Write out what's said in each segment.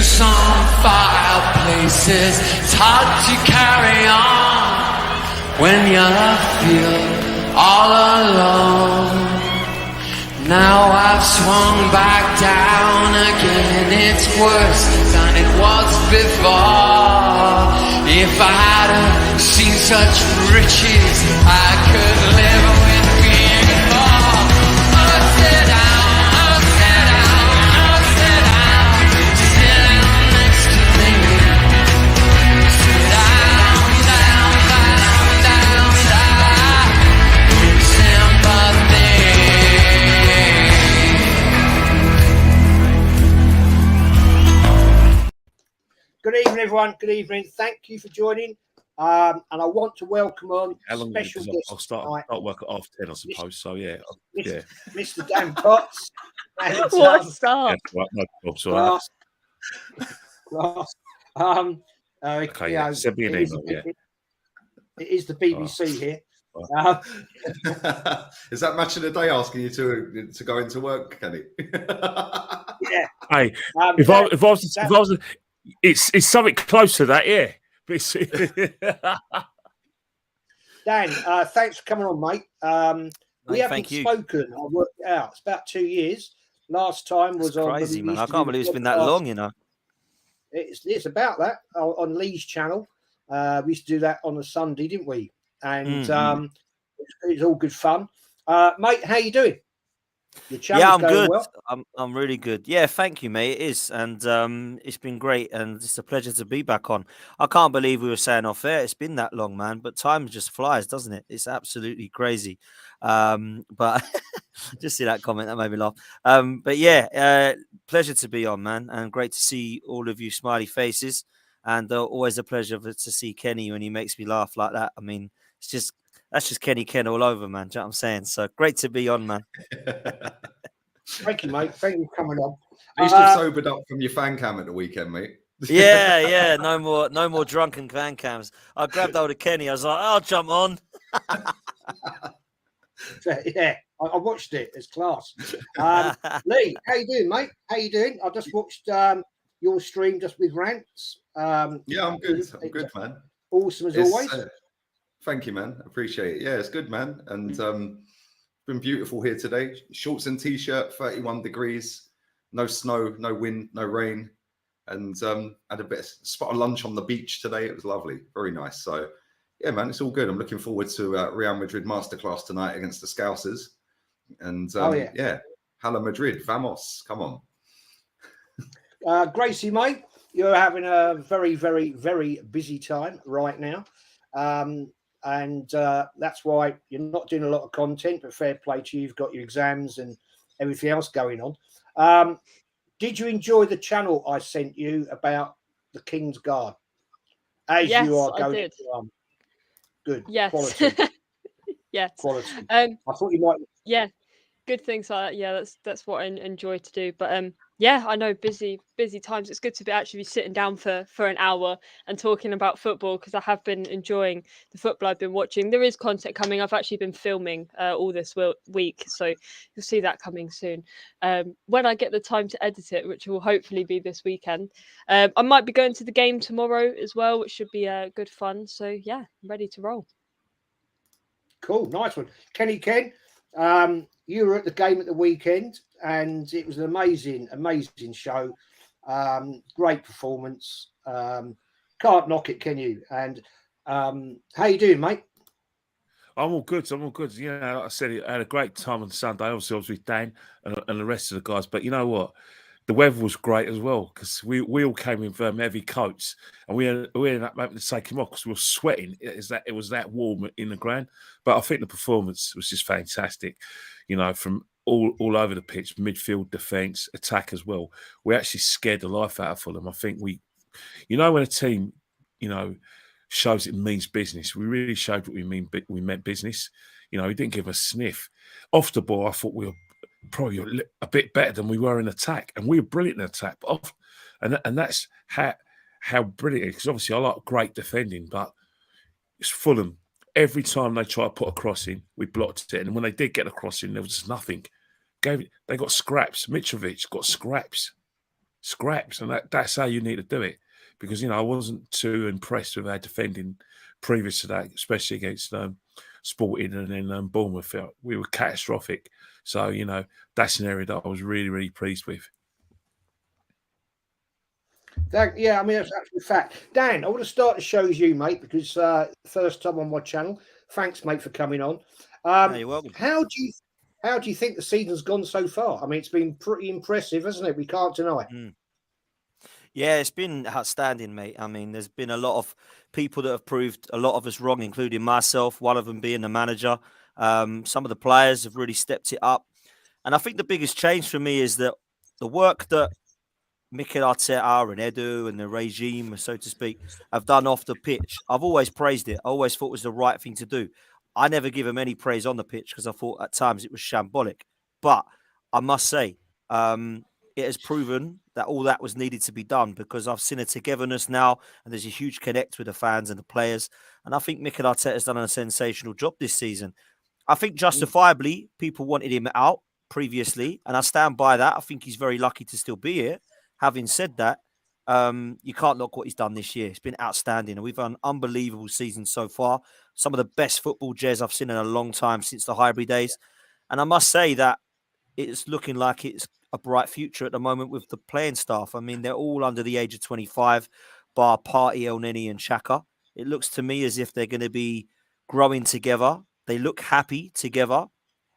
some fireplaces. It's hard to carry on when you feel all alone. Now I've swung back down again. It's worse than it was before. If I hadn't seen such riches, I could live with being poor. Upside down, upside down, upside down. Sit down next to me. Sit down, down, down, down, down. With sympathy. Good evening, everyone. Good evening. Thank you for joining. And I want to welcome on special guest. I'll start work at 10:30, I suppose. So yeah, Mr. Dan Potts. And, What's up? Yeah, right, no problem. Class. Okay, yeah. Send me an email. It is the BBC here. Is that match of the day asking you to go into work, Kenny? Yeah. Hey, if I was, it's something close to that, yeah. Dan, thanks for coming on, mate. We haven't spoken. I worked it out. It's about 2 years. Last time was on crazy, man. I can't believe it's been that long, you know. It's about that on Lee's channel. We used to do that on a Sunday, didn't we? And it's all good fun. Mate, how you doing? Yeah, I'm good. Well? I'm really good. Yeah, thank you, mate. It is, and it's been great, and it's a pleasure to be back on. I can't believe we were saying off air. It's been that long, man. But time just flies, doesn't it? It's absolutely crazy. But just see that comment, that made me laugh. But yeah, pleasure to be on, man, and great to see all of you smiley faces, and always a pleasure to see Kenny when he makes me laugh like that. I mean, that's just Kenny Ken all over, man. Do you know what I'm saying? So great to be on, man. Thank you, mate. Thank you for coming on. At least you've sobered up from your fan cam at the weekend, mate. Yeah. No more drunken fan cams. I grabbed hold of Kenny. I was like, I'll jump on. Yeah, I watched it. It's class. Lee, how you doing, mate? How you doing? I just watched your stream just with rants. Yeah, I'm good. I'm good, man. Awesome as always. Thank you, man. Appreciate it. Yeah, it's good, man. And it's been beautiful here today. Shorts and t-shirt, 31 degrees, no snow, no wind, no rain. And had a bit of spot of lunch on the beach today. It was lovely. Very nice. So, yeah, man, it's all good. I'm looking forward to Real Madrid masterclass tonight against the Scousers. And, yeah, Hala Madrid, vamos. Come on. Gracie-Mae, you're having a very, very, very busy time right now. And that's why you're not doing a lot of content, but fair play to you. You've got your exams and everything else going on. Did you enjoy the channel I sent you about the King's Guard? Yes, you are going I did. Good. Yes. Quality. Yes. Quality. I thought you might. Yeah. Good things. That's what I enjoy to do. But yeah, I know busy times. It's good to be sitting down for an hour and talking about football, because I have been enjoying the football I've been watching. There is content coming. I've actually been filming all this week, so you'll see that coming soon. When I get the time to edit it, which will hopefully be this weekend. I might be going to the game tomorrow as well, which should be good fun. So yeah, I'm ready to roll. Cool, nice one, Kenny Ken. You were at the game at the weekend, and it was an amazing show. Great performance. Can't knock it, can you? And how you doing, mate? I'm all good. Yeah, like I said, I had a great time on Sunday. Obviously, I was with Dan and the rest of the guys. But you know what? The weather was great as well, because we all came in heavy coats, and we ended up having to take them off because we were sweating. It was that warm in the ground. But I think the performance was just fantastic. You know, from all over the pitch, midfield, defence, attack as well. We actually scared the life out of Fulham. I think when a team, shows it means business, we really showed what we meant business. We didn't give a sniff. Off the ball, I thought we were probably a bit better than we were in attack, and we were brilliant in attack. But and that's how brilliant it is, because obviously I like great defending, but it's Fulham. Every time they try to put a cross in, we blocked it. And when they did get a cross in, there was just nothing. They got scraps. Mitrovic got scraps. scraps, and that's how you need to do it. Because I wasn't too impressed with our defending previous to that, especially against Sporting and then Bournemouth. We were catastrophic. So that's an area that I was really, really pleased with. Yeah, I mean, that's actually a fact. Dan, I want to start the show as you, mate, because first time on my channel. Thanks, mate, for coming on. You're welcome. How do you think the season's gone so far? I mean, it's been pretty impressive, hasn't it? We can't deny it. Yeah, it's been outstanding, mate. I mean, there's been a lot of people that have proved a lot of us wrong, including myself, one of them being the manager. Some of the players have really stepped it up. And I think the biggest change for me is that the work that Mikel Arteta and Edu and the regime, so to speak, have done off the pitch. I've always praised it. I always thought it was the right thing to do. I never give them any praise on the pitch because I thought at times it was shambolic. But I must say, it has proven that all that was needed to be done because I've seen a togetherness now and there's a huge connect with the fans and the players. And I think Mikel Arteta has done a sensational job this season. I think justifiably people wanted him out previously, and I stand by that. I think he's very lucky to still be here. Having said that, you can't knock what he's done this year. It's been outstanding, and we've had an unbelievable season so far. Some of the best football, Jez, I've seen in a long time since the Highbury days. And I must say that it's looking like it's a bright future at the moment with the playing staff. I mean, they're all under the age of 25, bar Partey, Elneny and Xhaka. It looks to me as if they're going to be growing together. They look happy together.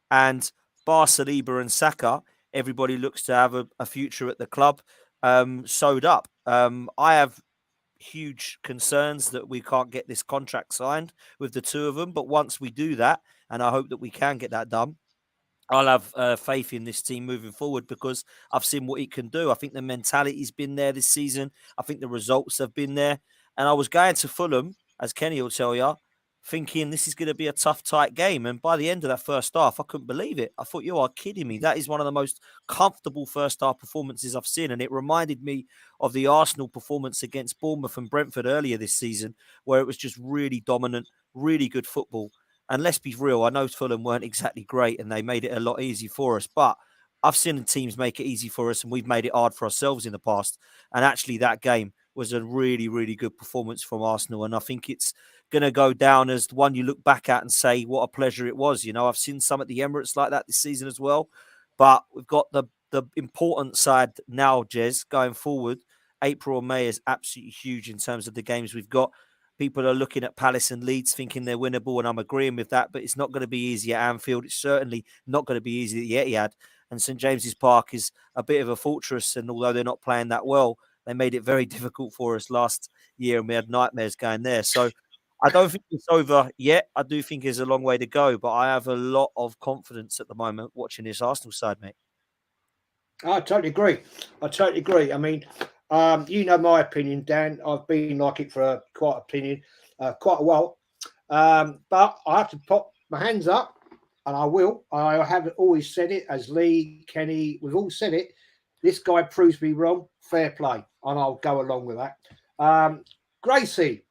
And bar Saliba and Saka, everybody looks to have a future at the club sewed up. I have huge concerns that we can't get this contract signed with the two of them. But once we do that, and I hope that we can get that done, I'll have faith in this team moving forward because I've seen what he can do. I think the mentality's been there this season. I think the results have been there. And I was going to Fulham, as Kenny will tell you, thinking this is going to be a tough, tight game. And by the end of that first half, I couldn't believe it. I thought, you are kidding me. That is one of the most comfortable first half performances I've seen. And it reminded me of the Arsenal performance against Bournemouth and Brentford earlier this season, where it was just really dominant, really good football. And let's be real, I know Fulham weren't exactly great and they made it a lot easier for us, but I've seen teams make it easy for us and we've made it hard for ourselves in the past. And actually that game was a really, really good performance from Arsenal. And I think it's going to go down as the one you look back at and say, what a pleasure it was. You know, I've seen some at the Emirates like that this season as well. But we've got the important side now, Jez, going forward. April and May is absolutely huge in terms of the games we've got. People are looking at Palace and Leeds thinking they're winnable, and I'm agreeing with that, but it's not going to be easy at Anfield. It's certainly not going to be easy at the Etihad. And St James's Park is a bit of a fortress, and although they're not playing that well, they made it very difficult for us last year, and we had nightmares going there. So I don't think it's over yet. I do think there's a long way to go, but I have a lot of confidence at the moment watching this Arsenal side, mate. I totally agree. I mean, you know my opinion, Dan. I've been like it for quite a while. But I have to pop my hands up, and I will. I have always said it, as Lee, Kenny, we've all said it. This guy proves me wrong. Fair play, and I'll go along with that. Gracie,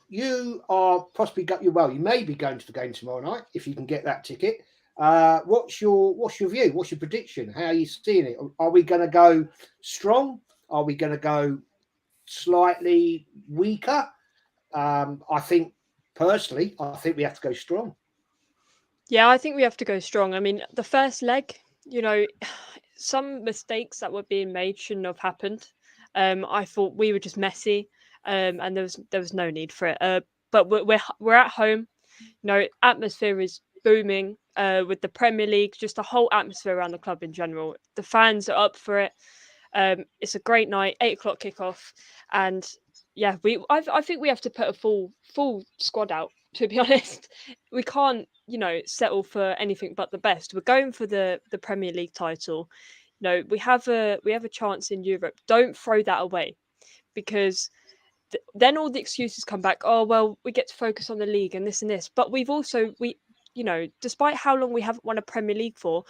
you are possibly you may be going to the game tomorrow night if you can get that ticket. What's your view? What's your prediction? How are you seeing it? Are we going to go strong? Are we going to go slightly weaker? I think personally, we have to go strong. Yeah, I think we have to go strong. I mean, the first leg, you know, some mistakes that were being made shouldn't have happened. I thought we were just messy, and there was no need for it. But we're at home. You know, atmosphere is booming with the Premier League, just the whole atmosphere around the club in general. The fans are up for it. It's a great night, 8:00 kickoff, and yeah, I think we have to put a full squad out. To be honest, we can't, you know, settle for anything but the best. We're going for the Premier League title. You know, we have a chance in Europe. Don't throw that away, because then all the excuses come back. Oh well, we get to focus on the league and this and this. But you know, despite how long we haven't won a Premier League for,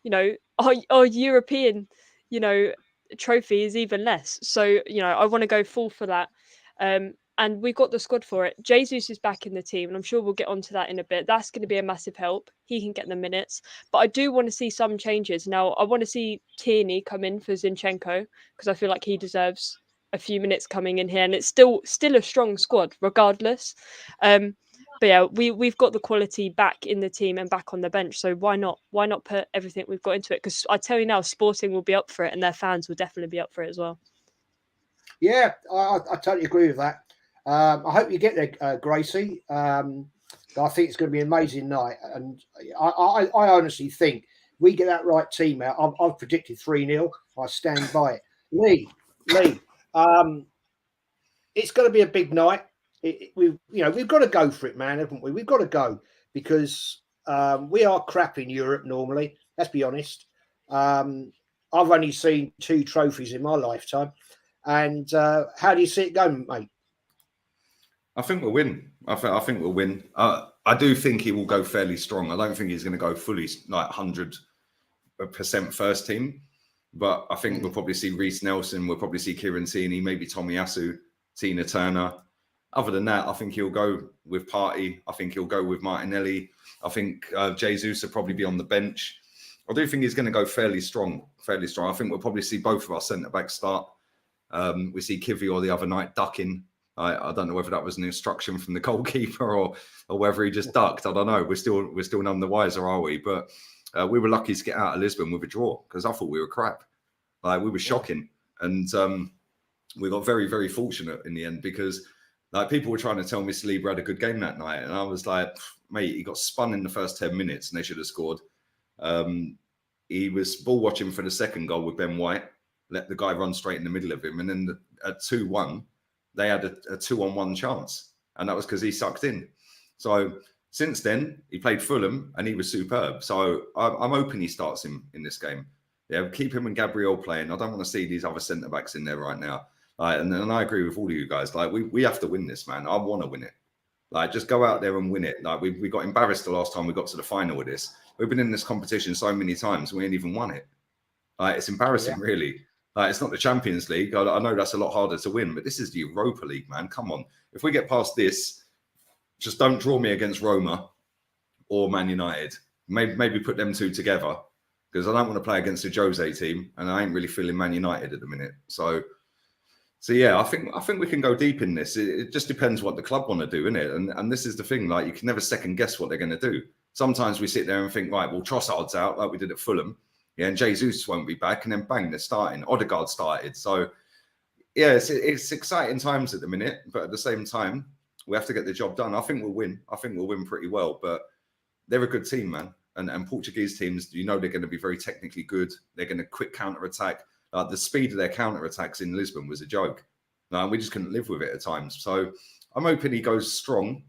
you know, our European, you know, trophy is even less. So, you know, I want to go full for that. and we've got the squad for it. Jesus is back in the team, and I'm sure we'll get onto that in a bit. That's going to be a massive help. He can get the minutes, but I do want to see some changes. Now, I want to see Tierney come in for Zinchenko because I feel like he deserves a few minutes coming in here, and it's still a strong squad regardless. But yeah, we've got the quality back in the team and back on the bench. So why not put everything we've got into it? Because I tell you now, Sporting will be up for it, and their fans will definitely be up for it as well. Yeah, I totally agree with that. I hope you get there, Gracie. I think it's going to be an amazing night, and I honestly think we get that right team out. I've predicted 3-0. I stand by it. Lee, it's going to be a big night. We've got to go for it, man, haven't we? We've got to go because we are crap in Europe normally. Let's be honest. I've only seen 2 trophies in my lifetime. And how do you see it going, mate? I think we'll win. I think we'll win. I do think he will go fairly strong. I don't think he's going to go fully like 100% first team, but I think we'll probably see Reece Nelson. We'll probably see Kieran Tierney, maybe Tomiyasu, Tina Turner. Other than that, I think he'll go with Partey. I think he'll go with Martinelli. I think Jesus will probably be on the bench. I do think he's going to go fairly strong. I think we'll probably see both of our centre-backs start. We see Kivior the other night ducking. I don't know whether that was an instruction from the goalkeeper or whether he just ducked. I don't know. We're still none the wiser, are we? But we were lucky to get out of Lisbon with a draw because I thought we were crap. Like we were shocking, and we got very, very fortunate in the end because like people were trying to tell me Saliba had a good game that night, and I was like, mate, he got spun in the first 10 minutes and they should have scored. He was ball watching for the second goal with Ben White. Let the guy run straight in the middle of him. And then at 2-1, they had a 2-on-1 chance. And that was because he sucked in. So since then, he played Fulham and he was superb. So I'm hoping he starts him in this game. Yeah, keep him and Gabriel playing. I don't want to see these other centre-backs in there right now. And I agree with all of you guys. Like, we have to win this, man. I want to win it. Like, just go out there and win it. Like, we got embarrassed the last time we got to the final with this. We've been in this competition so many times, we ain't even won it. Like, it's embarrassing, really. It's not the Champions League. I know that's a lot harder to win, but this is the Europa League, man. Come on. If we get past this, just don't draw me against Roma or Man United. Maybe put them two together because I don't want to play against the Jose team, and I ain't really feeling Man United at the minute. So yeah, I think we can go deep in this. It just depends what the club want to do, innit? And this is the thing. Like, you can never second guess what they're going to do. Sometimes we sit there and think, right, well, Trossard's out like we did at Fulham. Yeah, and Jesus won't be back, and then bang, they're starting. Odegaard started. So, yeah, it's exciting times at the minute, but at the same time, we have to get the job done. I think we'll win. I think we'll win pretty well, but they're a good team, man. And Portuguese teams, you know, they're going to be very technically good. They're going to quick counter-attack. The speed of their counter-attacks in Lisbon was a joke. We just couldn't live with it at times. So I'm hoping he goes strong,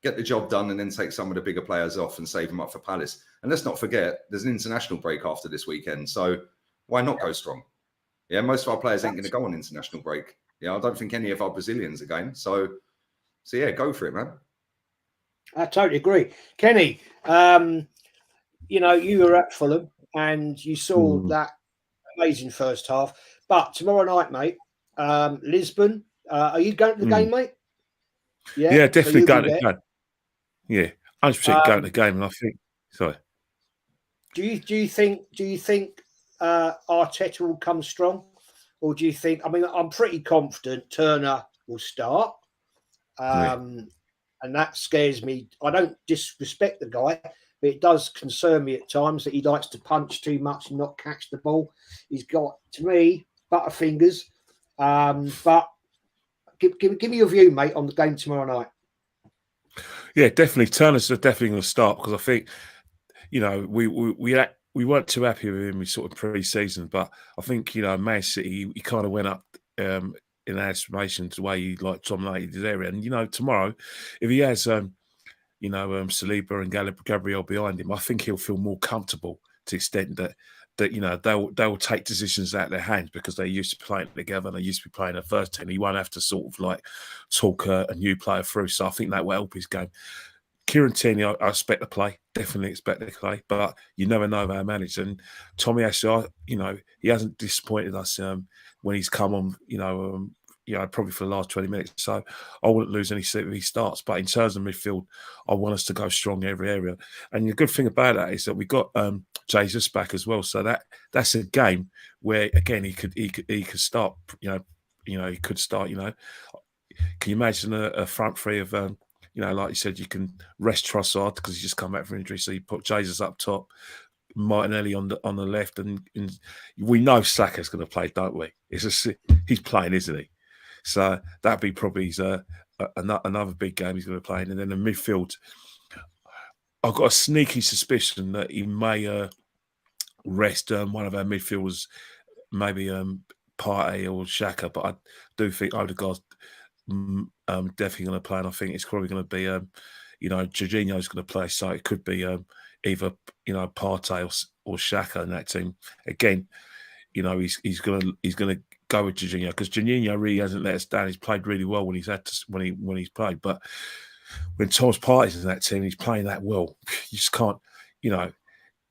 get the job done, and then take some of the bigger players off and save them up for Palace. And let's not forget, there's an international break after this weekend. So why not go strong? Yeah, most of our players ain't going to go on international break. Yeah, I don't think any of our Brazilians are going. So yeah, go for it, man. I totally agree. Kenny, you know, you were at Fulham and you saw that amazing first half. But tomorrow night, mate, Lisbon, are you going to the game, mate? Yeah, definitely going to the game. Yeah, 100% going to the game. And I think, sorry. Do you think Arteta will come strong, or do you think? I mean, I'm pretty confident Turner will start, and that scares me. I don't disrespect the guy, but it does concern me at times that he likes to punch too much and not catch the ball. He's got, to me, butterfingers. But give me your view, mate, on the game tomorrow night. Yeah, definitely. Turner's definitely going to start because I think, you know, we weren't too happy with him sort of pre-season, but I think, you know, Man City, he kind of went up in our estimation to the way he dominated his area. And, you know, tomorrow, if he has, you know, Saliba and Gabriel behind him, I think he'll feel more comfortable to the extent that you know, they'll take decisions out of their hands because they're used to playing together and they used to be playing a first team. He won't have to sort of like talk a new player through. So I think that will help his game. Kieran Tierney, I expect to play, definitely expect to play, but you never know how managed. And Tomiyasu, you know, he hasn't disappointed us when he's come on, you know, probably for the last 20 minutes. So I wouldn't lose any sleep if he starts. But in terms of midfield, I want us to go strong in every area. And the good thing about that is that we got Jesus back as well. So that's a game where again he could start. He could start. Can you imagine a front three of like you said, you can rest Trossard because he's just come back from injury. So you put Jesus up top, Martinelli on the left, and we know Saka's going to play, don't we? He's playing, isn't he? So that'd be probably another big game he's going to play. And then the midfield, I've got a sneaky suspicion that he may rest one of our midfielders, maybe Partey or Xhaka, but I do think Odegaard's definitely going to play, and I think it's probably going to be Jorginho's going to play, so it could be either Partey or Xhaka in that team. Again, he's going to go with Jorginho because Jorginho really hasn't let us down. He's played really well when he's played, but when Thomas Partey's in that team, he's playing that well. You just can't,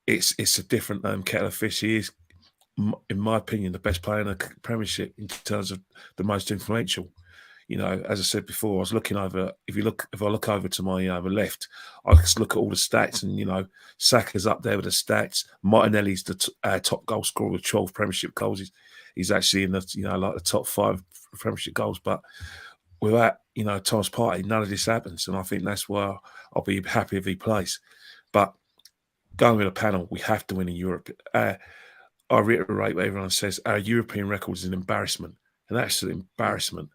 it's a different kettle of fish. He is, in my opinion, the best player in the Premiership in terms of the most influential. As I said before, I was looking over. If I look over to my left, I just look at all the stats, and Saka's up there with the stats. Martinelli's the top goal scorer with 12 Premiership goals. He's actually in the the top 5 Premiership goals. But without Thomas Partey, none of this happens, and I think that's why I'll be happy if he plays. But going with a panel, we have to win in Europe. I reiterate what everyone says: our European record is an embarrassment, an absolute embarrassment.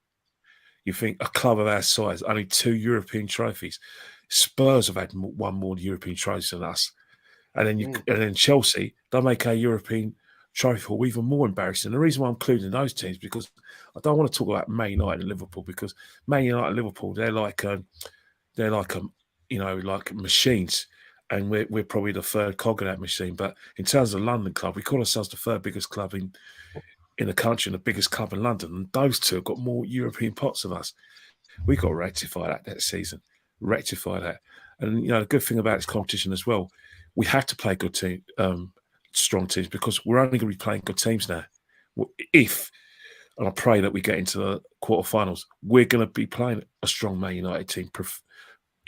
You think a club of our size, only 2 European trophies. Spurs have had one more European trophy than us. And then Chelsea, they make our European trophy haul even more embarrassing. The reason why I'm including those teams, because I don't want to talk about Man United and Liverpool, because Man United and Liverpool, they're like machines. And we're probably the third cog in that machine. But in terms of London club, we call ourselves the third biggest club in the country and the biggest club in London, and those two have got more European pots than us. We've got to rectify that season. Rectify that. And, the good thing about this competition as well, we have to play good team, strong teams, because we're only going to be playing good teams now. And I pray that we get into the quarterfinals, we're going to be playing a strong Man United team,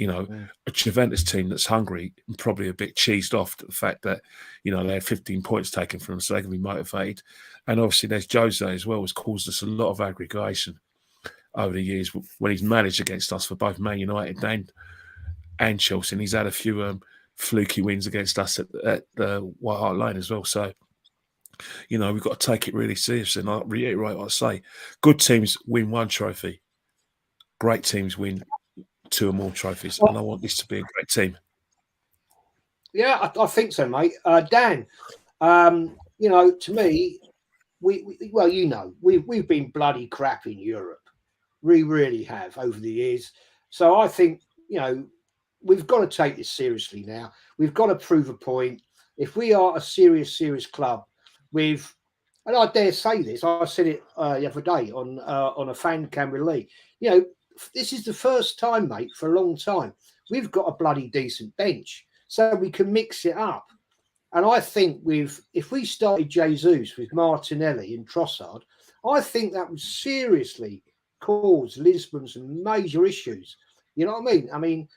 a Juventus team that's hungry and probably a bit cheesed off to the fact that, they had 15 points taken from them, so they're going to be motivated. And obviously there's Jose as well, who's caused us a lot of aggregation over the years when he's managed against us for both Man United and Chelsea. And he's had a few fluky wins against us at the White Hart Lane as well. So, we've got to take it really seriously. And I reiterate what I say. Good teams win 1 trophy. Great teams win 2 or more trophies. And I want this to be a great team. Yeah, I think so, mate. Dan, to me, we've been bloody crap in Europe. We really have over the years. So I think, we've got to take this seriously now. We've got to prove a point. If we are a serious club and I dare say this, I said it the other day on a fan camera league, this is the first time, mate, for a long time, we've got a bloody decent bench. So we can mix it up. And I think if we started Jesus with Martinelli and Trossard, I think that would seriously cause Lisbon some major issues. You know what I mean?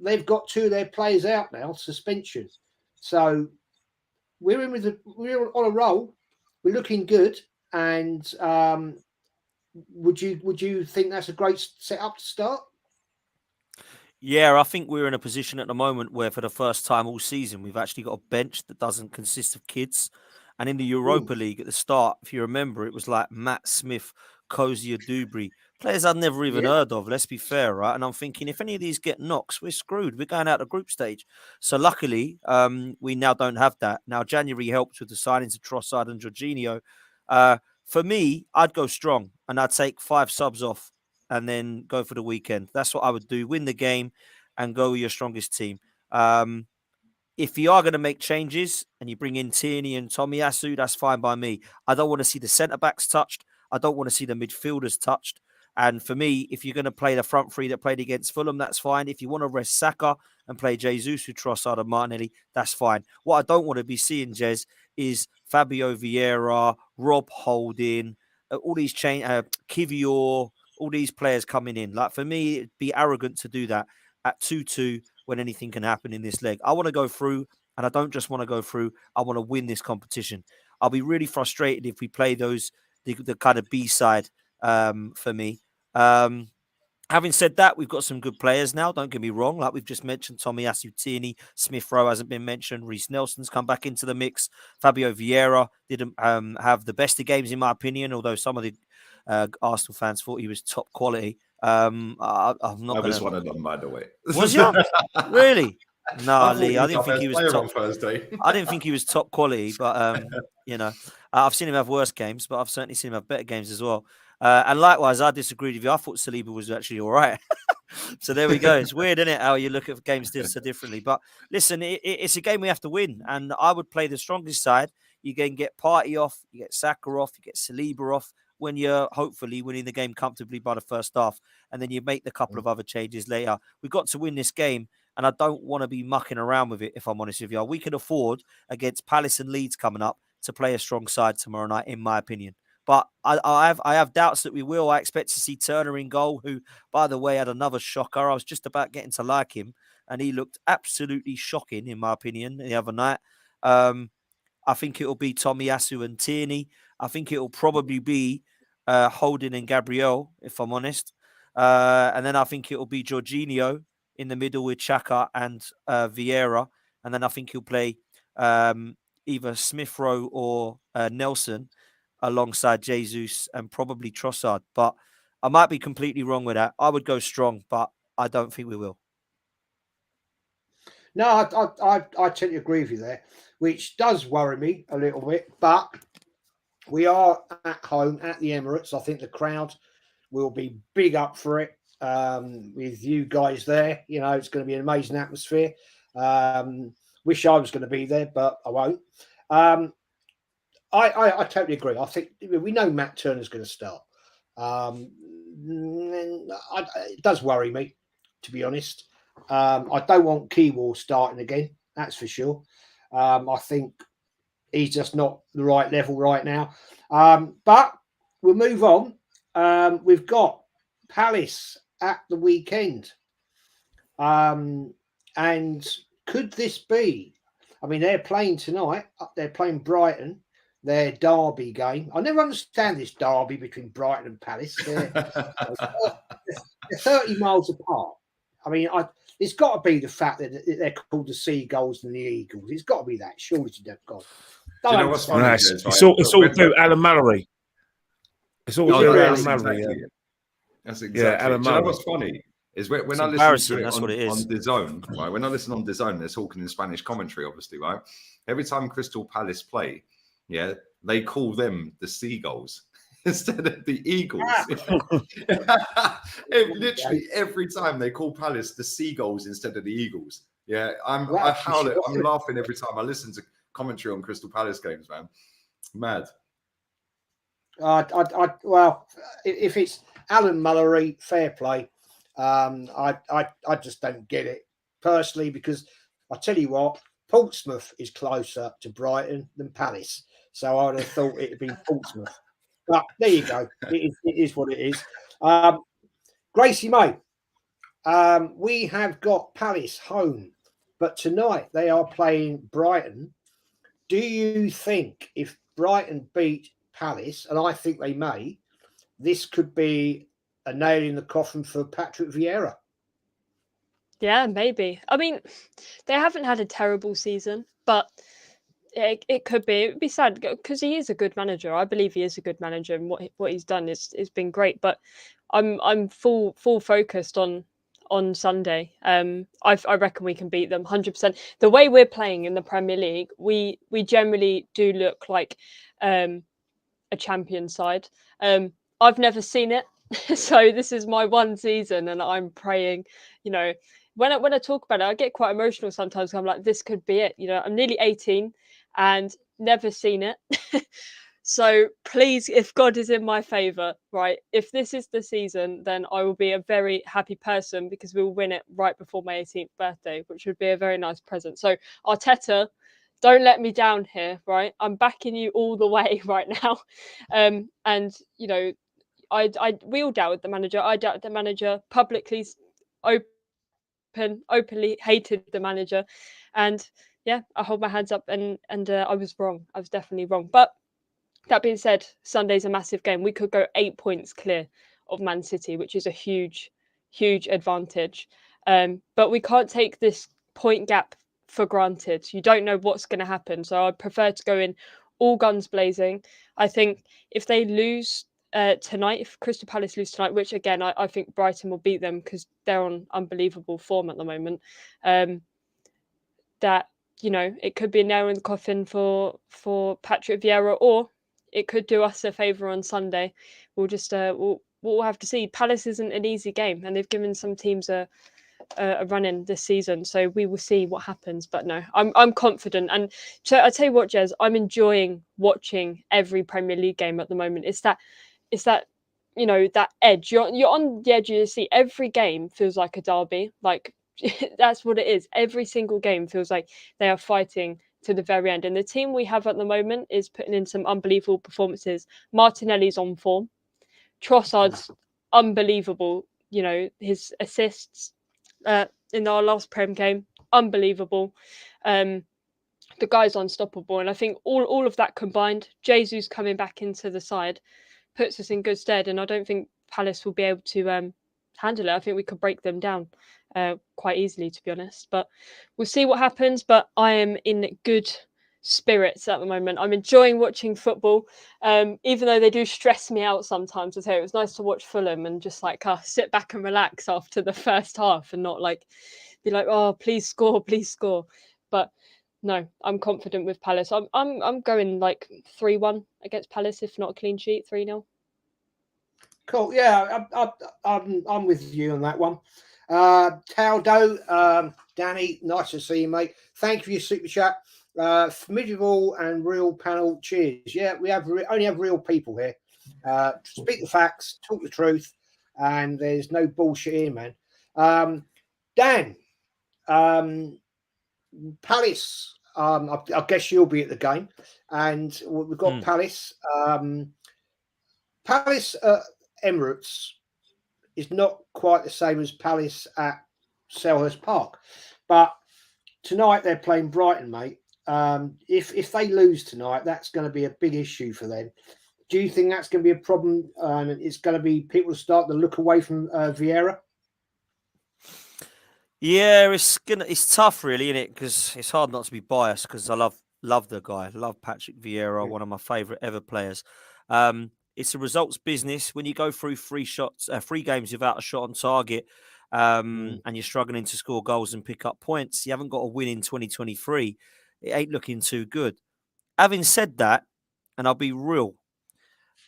They've got 2 of their players out now, suspension. So we're on a roll. We're looking good. And would you think that's a great setup to start? Yeah, I think we're in a position at the moment where for the first time all season, we've actually got a bench that doesn't consist of kids. And in the Europa League at the start, if you remember, it was like Matt Smith, Cozier Dubry, players I'd never even heard of, let's be fair, right? And I'm thinking, if any of these get knocks, we're screwed. We're going out of group stage. So luckily, we now don't have that. Now, January helped with the signings of Trossard and Jorginho. For me, I'd go strong and I'd take 5 subs off and then go for the weekend. That's what I would do. Win the game and go with your strongest team. If you are going to make changes and you bring in Tierney and Tomiyasu, that's fine by me. I don't want to see the centre-backs touched. I don't want to see the midfielders touched. And for me, if you're going to play the front 3 that played against Fulham, that's fine. If you want to rest Saka and play Jesus with Trossard and Martinelli, that's fine. What I don't want to be seeing, Jez, is Fabio Vieira, Rob Holding, all these Kivior, all these players coming in. Like for me, it'd be arrogant to do that at 2-2 when anything can happen in this leg. I want to go through, and I don't just want to go through. I want to win this competition. I'll be really frustrated if we play the kind of B side for me. Having said that, we've got some good players now. Don't get me wrong. Like we've just mentioned, Tomiyasu Tierney, Smith Rowe hasn't been mentioned. Reece Nelson's come back into the mix. Fabio Vieira didn't have the best of games, in my opinion, although some of the Arsenal fans thought he was top quality. I'm not. I was one of them, by the way. Was you? Really? No, Lee. I didn't think he was top. On Thursday. I didn't think he was top quality, but I've seen him have worse games, but I've certainly seen him have better games as well. And likewise, I disagreed with you. I thought Saliba was actually all right. So there we go. It's weird, isn't it, how you look at games so differently. But listen, it's a game we have to win. And I would play the strongest side. You can get Partey off, you get Saka off, you get Saliba off when you're hopefully winning the game comfortably by the first half. And then you make the couple of other changes later. We've got to win this game. And I don't want to be mucking around with it, if I'm honest with you. We can afford, against Palace and Leeds coming up, to play a strong side tomorrow night, in my opinion. But I have doubts that we will. I expect to see Turner in goal, who, by the way, had another shocker. I was just about getting to like him, and he looked absolutely shocking, in my opinion, the other night. I think it'll be Tomiyasu and Tierney. I think it'll probably be Holding and Gabriel, if I'm honest. And then I think it'll be Jorginho in the middle with Xhaka and Vieira. And then I think he'll play either Smith Rowe or Nelson alongside Jesus and probably Trossard. But I might be completely wrong with that. I would go strong, but I don't think we will. No, I tend to agree with you there, which does worry me a little bit. But we are at home at the Emirates. I think the crowd will be big up for it. With you guys there, it's going to be an amazing atmosphere. Wish I was going to be there, but I won't. I totally agree. I think we know Matt Turner's going to start. It does worry me, to be honest. I don't want Keywall starting again. That's for sure. I think he's just not the right level right now. But we'll move on. We've got Palace at the weekend. And could this be? I mean, they're playing tonight. They're playing Brighton, their derby game. I never understand this derby between Brighton and Palace. They're 30 miles apart. I mean, it's got to be the fact that they're called the Seagulls and the Eagles. It's got to be that. Surely to death, God. Do you know what's funny? It's all through Alan Mallory. It's all through Alan Mallory. Exactly. That's exactly. Alan Do you know what's funny? Is when I listen to it on DAZN, right? When I listen on DAZN, they're talking in Spanish commentary, obviously, right? Every time Crystal Palace play, they call them the Seagulls instead of the Eagles. Literally every time they call Palace the Seagulls instead of the Eagles. Yeah, I'm laughing every time I listen to commentary on Crystal Palace games, man. Mad. Well, if it's Alan Mallory, fair play. I just don't get it personally, because I tell you what, Portsmouth is closer to Brighton than Palace, so I would have thought it'd be Portsmouth. But there you go. It is what it is. Gracie-Mae, we have got Palace home, but tonight they are playing Brighton. Do you think if Brighton beat Palace, and I think they may, this could be a nail in the coffin for Patrick Vieira? Yeah, maybe. I mean, they haven't had a terrible season, but it could be. It would be sad because he is a good manager. I believe he is a good manager, and what he's done is been great. But I'm full focused on Sunday. I reckon we can beat them 100%. The way we're playing in the Premier League, we generally do look like a champion side. I've never seen it. So this is my one season, and I'm praying, when I talk about it, I get quite emotional sometimes. I'm like, this could be it. I'm nearly 18 and never seen it. So please, if God is in my favor, right, if this is the season, then I will be a very happy person, because we'll win it right before my 18th birthday, which would be a very nice present. So Arteta, don't let me down here, right? I'm backing you all the way right now. And you know, we all doubted the manager. I doubted the manager publicly, openly hated the manager, and yeah, I hold my hands up, and I was wrong. I was definitely wrong. But that being said, Sunday's a massive game. We could go 8 points clear of Man City, which is a huge, huge advantage. But we can't take this point gap for granted. You don't know what's going to happen. So I prefer to go in all guns blazing. I think if they lose tonight, if Crystal Palace lose tonight, which again, I think Brighton will beat them because they're on unbelievable form at the moment, that, you know, it could be a nail in the coffin for Patrick Vieira, or it could do us a favour on Sunday. We'll just we'll have to see. Palace isn't an easy game, and they've given some teams a run in this season, so we will see what happens. But no, I'm confident, and so I tell you what, Jez, I'm enjoying watching every Premier League game at the moment. It's that you know, that edge. You're on the edge of your seat. Every game feels like a derby. Like that's what it is. Every single game feels like they are fighting to the very end. And the team we have at the moment is putting in some unbelievable performances. Martinelli's on form. Trossard's unbelievable. You know, his assists in our last Prem game, unbelievable. The guy's unstoppable. And I think all of that combined, Jesus coming back into the side, puts us in good stead. And I don't think Palace will be able to handle it. I think we could break them down quite easily, to be honest. But we'll see what happens. But I am in good spirits at the moment. I'm enjoying watching football, even though they do stress me out sometimes. I tell you, it was nice to watch Fulham and just like sit back and relax after the first half and not like be like, oh, please score, please score. But no, I'm confident with Palace. I'm going like 3-1 against Palace, if not a clean sheet, 3-0. Cool. Yeah, I'm with you on that one. Taldo, Danny, nice to see you, mate. Thank you for your super chat. Formidable and real panel. Cheers. Yeah, we only have real people here. Speak the facts, talk the truth, and there's no bullshit here, man. Dan, Palace. I guess you'll be at the game, and we've got Palace. Palace at Emirates is not quite the same as Palace at Selhurst Park, but tonight they're playing Brighton, mate. If they lose tonight, that's going to be a big issue for them. Do you think that's going to be a problem? It's going to be people start to look away from Vieira. Yeah, it's tough, really, isn't it? Because it's hard not to be biased. Because I love the guy, love Patrick Vieira, one of my favourite ever players. It's a results business. When you go through 3 games without a shot on target, and you're struggling to score goals and pick up points, you haven't got a win in 2023. It ain't looking too good. Having said that, and I'll be real,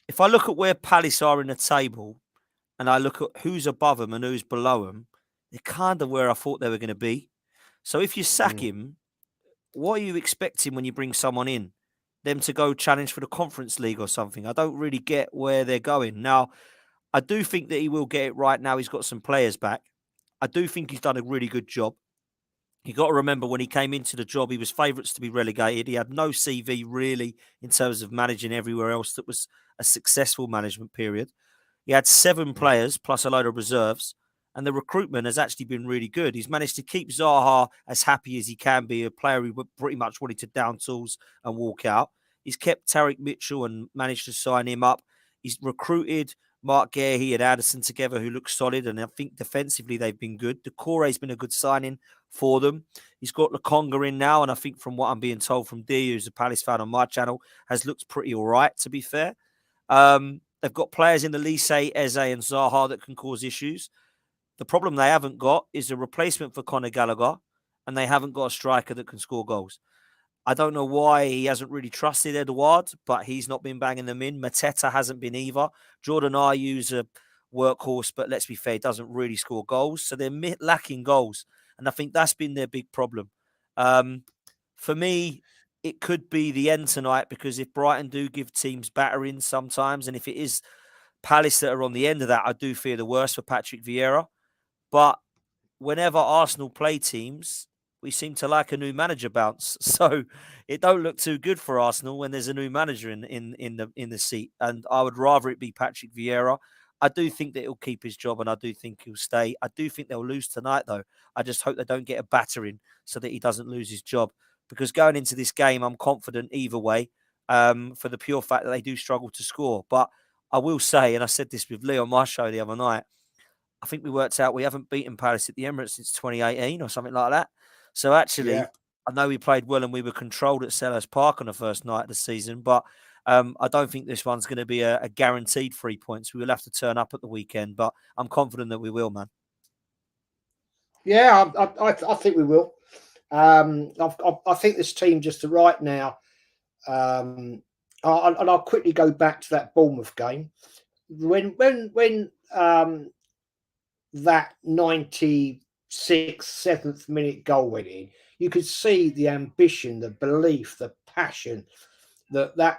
if I look at where Palace are in the table, and I look at who's above them and who's below them, they're kind of where I thought they were going to be. So if you sack him, what are you expecting when you bring someone in? Them to go challenge for the Conference League or something? I don't really get where they're going. Now, I do think that he will get it right now. He's got some players back. I do think he's done a really good job. You got to remember when he came into the job, he was favourites to be relegated. He had no CV really in terms of managing everywhere else that was a successful management period. He had 7 players plus a load of reserves. And the recruitment has actually been really good. He's managed to keep Zaha as happy as he can be, a player who pretty much wanted to down tools and walk out. He's kept Tariq Mitchell and managed to sign him up. He's recruited Mark Guehi and Addison together, who look solid. And I think defensively they've been good. Decore's been a good signing for them. He's got Lokonga in now. And I think from what I'm being told from D, who's a Palace fan on my channel, has looked pretty all right, to be fair. They've got players in the Lise, Eze and Zaha that can cause issues. The problem they haven't got is a replacement for Conor Gallagher, and they haven't got a striker that can score goals. I don't know why he hasn't really trusted Edouard, but he's not been banging them in. Mateta hasn't been either. Jordan Ayew's a workhorse, but let's be fair, he doesn't really score goals. So they're lacking goals, and I think that's been their big problem. For me, it could be the end tonight, because if Brighton do give teams batterings sometimes, and if it is Palace that are on the end of that, I do fear the worst for Patrick Vieira. But whenever Arsenal play teams, we seem to like a new manager bounce. So it don't look too good for Arsenal when there's a new manager in the seat. And I would rather it be Patrick Vieira. I do think that he'll keep his job, and I do think he'll stay. I do think they'll lose tonight, though. I just hope they don't get a battering so that he doesn't lose his job. Because going into this game, I'm confident either way, for the pure fact that they do struggle to score. But I will say, and I said this with Lee on my show the other night, I think we worked out we haven't beaten Palace at the Emirates since 2018 or something like that. So actually, I know we played well and we were controlled at Selhurst Park on the first night of the season, but I don't think this one's going to be a guaranteed 3 points. We will have to turn up at the weekend, but I'm confident that we will, man. Yeah, I think we will. I think this team just right now, and I'll quickly go back to that Bournemouth game. When that 96th, 7th minute goal went in, you could see the ambition, the belief, the passion that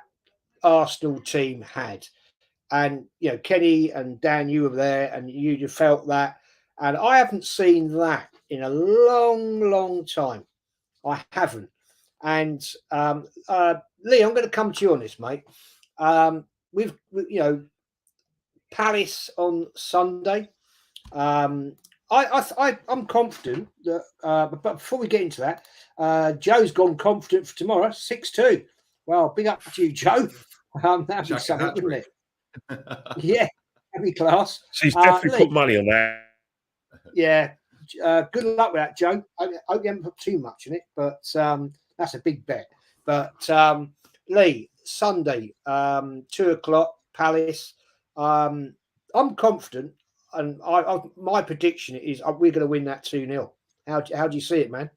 Arsenal team had. And, you know, Kenny and Dan, you were there and you felt that. And I haven't seen that in a long, long time. I haven't. And Lee, I'm going to come to you on this, mate. We've Palace on Sunday. I'm confident that, but before we get into that, Joe's gone confident for tomorrow, 6-2. Well, big up to you, Joe. That'd be something, wouldn't it? Yeah, that'd be class. She's definitely put money on that. Yeah, good luck with that, Joe. I hope you haven't put too much in it, but that's a big bet. But Lee, Sunday, 2:00, Palace. I'm confident, and my prediction is we're going to win that 2-0. How do you see it, man?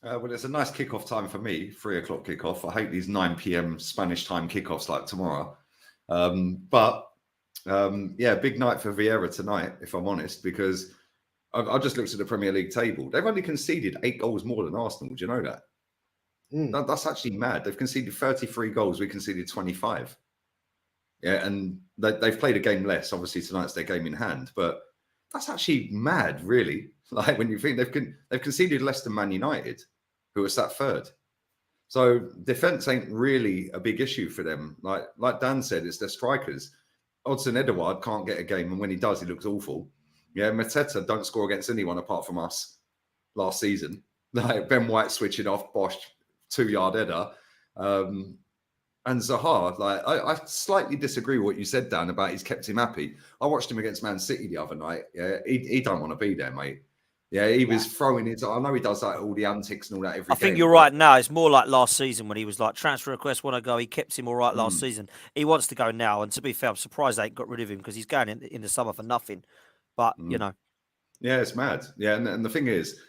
Well, it's a nice kickoff time for me, 3:00 kickoff. I hate these 9 p.m. Spanish time kickoffs like tomorrow. Yeah, big night for Vieira tonight, if I'm honest, because I just looked at the Premier League table. They've only conceded 8 goals more than Arsenal. Do you know that? That's actually mad. They've conceded 33 goals. We conceded 25. Yeah, and they've played a game less. Obviously, tonight's their game in hand, but that's actually mad, really. Like when you think they've conceded less than Man United, who are sat third. So defense ain't really a big issue for them. Like Dan said, it's their strikers. Odson Edouard can't get a game, and when he does, he looks awful. Yeah, Mateta don't score against anyone apart from us last season. Like Ben White switching off, Bosch 2-yard header. And Zaha, like I slightly disagree with what you said, Dan, about he's kept him happy. I watched him against Man City the other night. Yeah, he don't want to be there, mate. Yeah, he was throwing it. I know he does like all the antics and all that every game. I think you're right now. It's more like last season when he was like, transfer request, want to go. He kept him all right last season. He wants to go now. And to be fair, I'm surprised they got rid of him because he's going in the summer for nothing. But, you know. Yeah, it's mad. Yeah, and the thing is,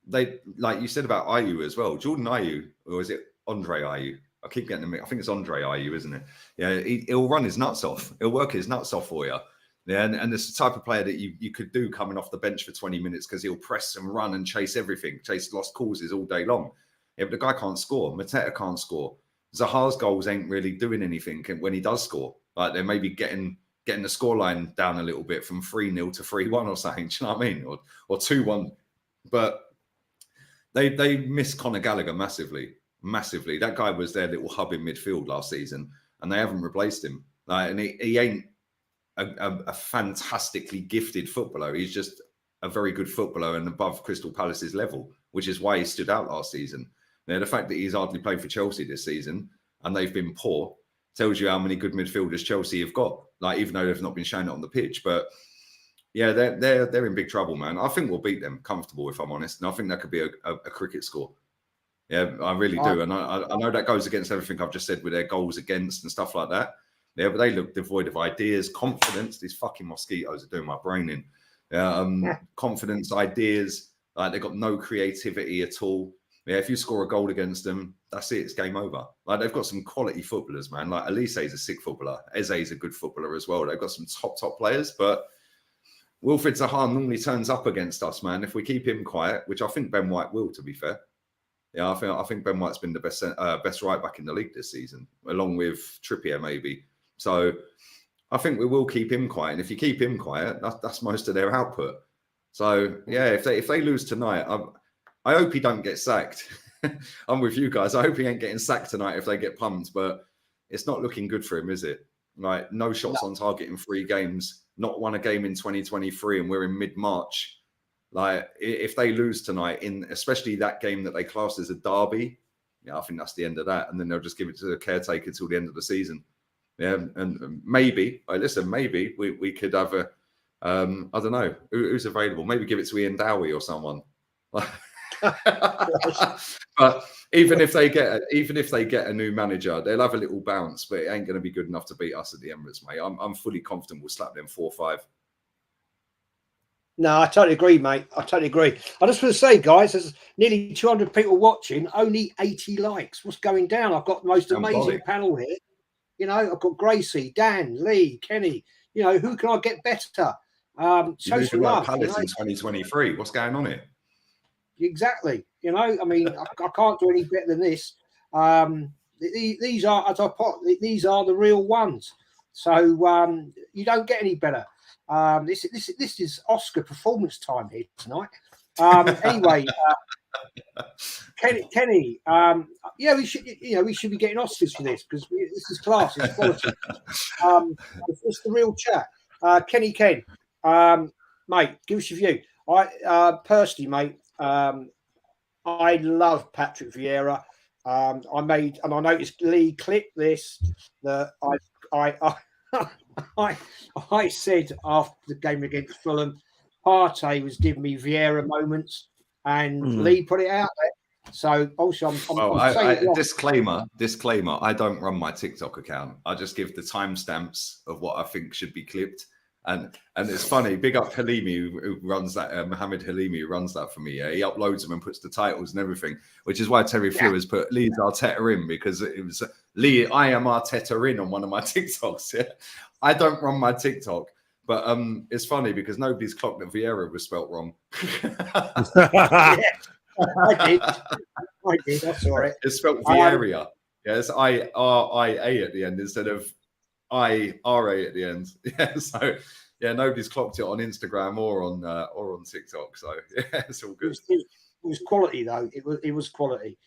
they, like you said about Ayew as well. Jordan Ayew, or is it Andre Ayew? I keep getting them. I think it's Andre Ayew, isn't it? Yeah, he'll run his nuts off. He'll work his nuts off for you. Yeah, and it's the type of player that you could do coming off the bench for 20 minutes because he'll press and run and chase everything, chase lost causes all day long. Yeah, but the guy can't score. Mateta can't score. Zaha's goals ain't really doing anything when he does score. Like they're maybe getting the scoreline down a little bit from 3-0 to 3-1 or something. Do you know what I mean? Or 2-1. But they miss Conor Gallagher massively. Massively. That guy was their little hub in midfield last season, and they haven't replaced him. And he ain't a fantastically gifted footballer. He's just a very good footballer and above Crystal Palace's level, which is why he stood out last season. Now, the fact that he's hardly played for Chelsea this season and they've been poor tells you how many good midfielders Chelsea have got. Like, even though they've not been shown it on the pitch, but yeah, they're in big trouble, man. I think we'll beat them comfortable, if I'm honest, and I think that could be a cricket score. Yeah, I really do, and I know that goes against everything I've just said with their goals against and stuff like that. Yeah, but they look devoid of ideas, confidence. These fucking mosquitoes are doing my brain in. Confidence, ideas. Like they've got no creativity at all. Yeah, if you score a goal against them, that's it. It's game over. Like they've got some quality footballers, man. Like Elise's a sick footballer. Eze's a good footballer as well. They've got some top players, but Wilfried Zaha normally turns up against us, man. If we keep him quiet, which I think Ben White will, to be fair. Yeah, I think Ben White's been the best right back in the league this season, along with Trippier maybe. So I think we will keep him quiet. And if you keep him quiet, that's most of their output. So yeah, if they lose tonight, I hope he don't get sacked. I'm with you guys. I hope he ain't getting sacked tonight if they get pumped, but it's not looking good for him, is it? Like, no shots on target in 3 games, not won a game in 2023, and we're in mid-March. Like, if they lose tonight, in especially that game that they classed as a derby, I think that's the end of that. And then they'll just give it to the caretaker till the end of the season. Yeah, and maybe, maybe we could have a, I don't know, who's available. Maybe give it to Ian Dowie or someone. But even if they get a new manager, they'll have a little bounce, but it ain't going to be good enough to beat us at the Emirates, mate. I'm fully confident we'll slap them 4-5. No, I totally agree, mate. I totally agree. I just want to say, guys, there's nearly 200 people watching, only 80 likes. What's going down? I've got the most amazing panel here. You know, I've got Gracie, Dan, Lee, Kenny. You know, who can I get better? Show some love. Palace in 2023. What's going on here? Exactly. You know, I mean, I can't do any better than this. These are, as I put, these are the real ones. So you don't get any better. This is Oscar performance time here tonight. Anyway, Kenny, yeah, we should be getting Oscars for this because this is class, it's quality. It's the real chat. Kenny Ken, mate, give us your view. I personally, mate, I love Patrick Vieira. I noticed Lee clipped this that I said after the game against Fulham, Partey was giving me Vieira moments, and Lee put it out there. So also, I'm saying disclaimer. I don't run my TikTok account. I just give the timestamps of what I think should be clipped. And it's funny. Big up Halimi who runs that. Mohammed Halimi who runs that for me. Yeah, he uploads them and puts the titles and everything, which is why Terry Flew has put Lee's Arteta in, because it was Lee. I am Arteta in on one of my TikToks. Yeah, I don't run my TikTok, but it's funny because nobody's clocked that Vieira was spelt wrong. I did. That's all right. It's spelled Vieira. Yeah, it's I-R-I-A at the end instead of I-R-A at the end. Yeah, so yeah, nobody's clocked it on Instagram or on TikTok. So yeah, it's all good. It was quality though. It was quality.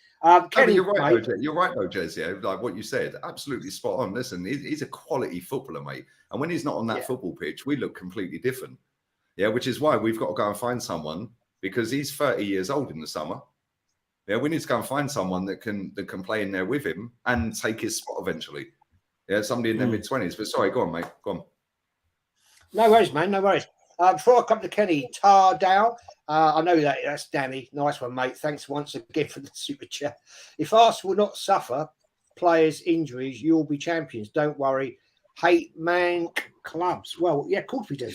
Kenny, you're right, though, you're right, though, Jez. Yeah, like what you said, absolutely spot on. Listen, he's a quality footballer, mate. And when he's not on that football pitch, we look completely different. Yeah, which is why we've got to go and find someone, because he's 30 years old in the summer. Yeah, we need to go and find someone that can play in there with him and take his spot eventually. Yeah, somebody in their mid-20s. But sorry, go on, mate. Go on. No worries, man. No worries. Before I come to Kenny, Tardow, I know that's Danny. Nice one, mate. Thanks once again for the super chat. If Arsenal will not suffer players' injuries, you'll be champions. Don't worry. Hate man clubs. Well, yeah, of course we do.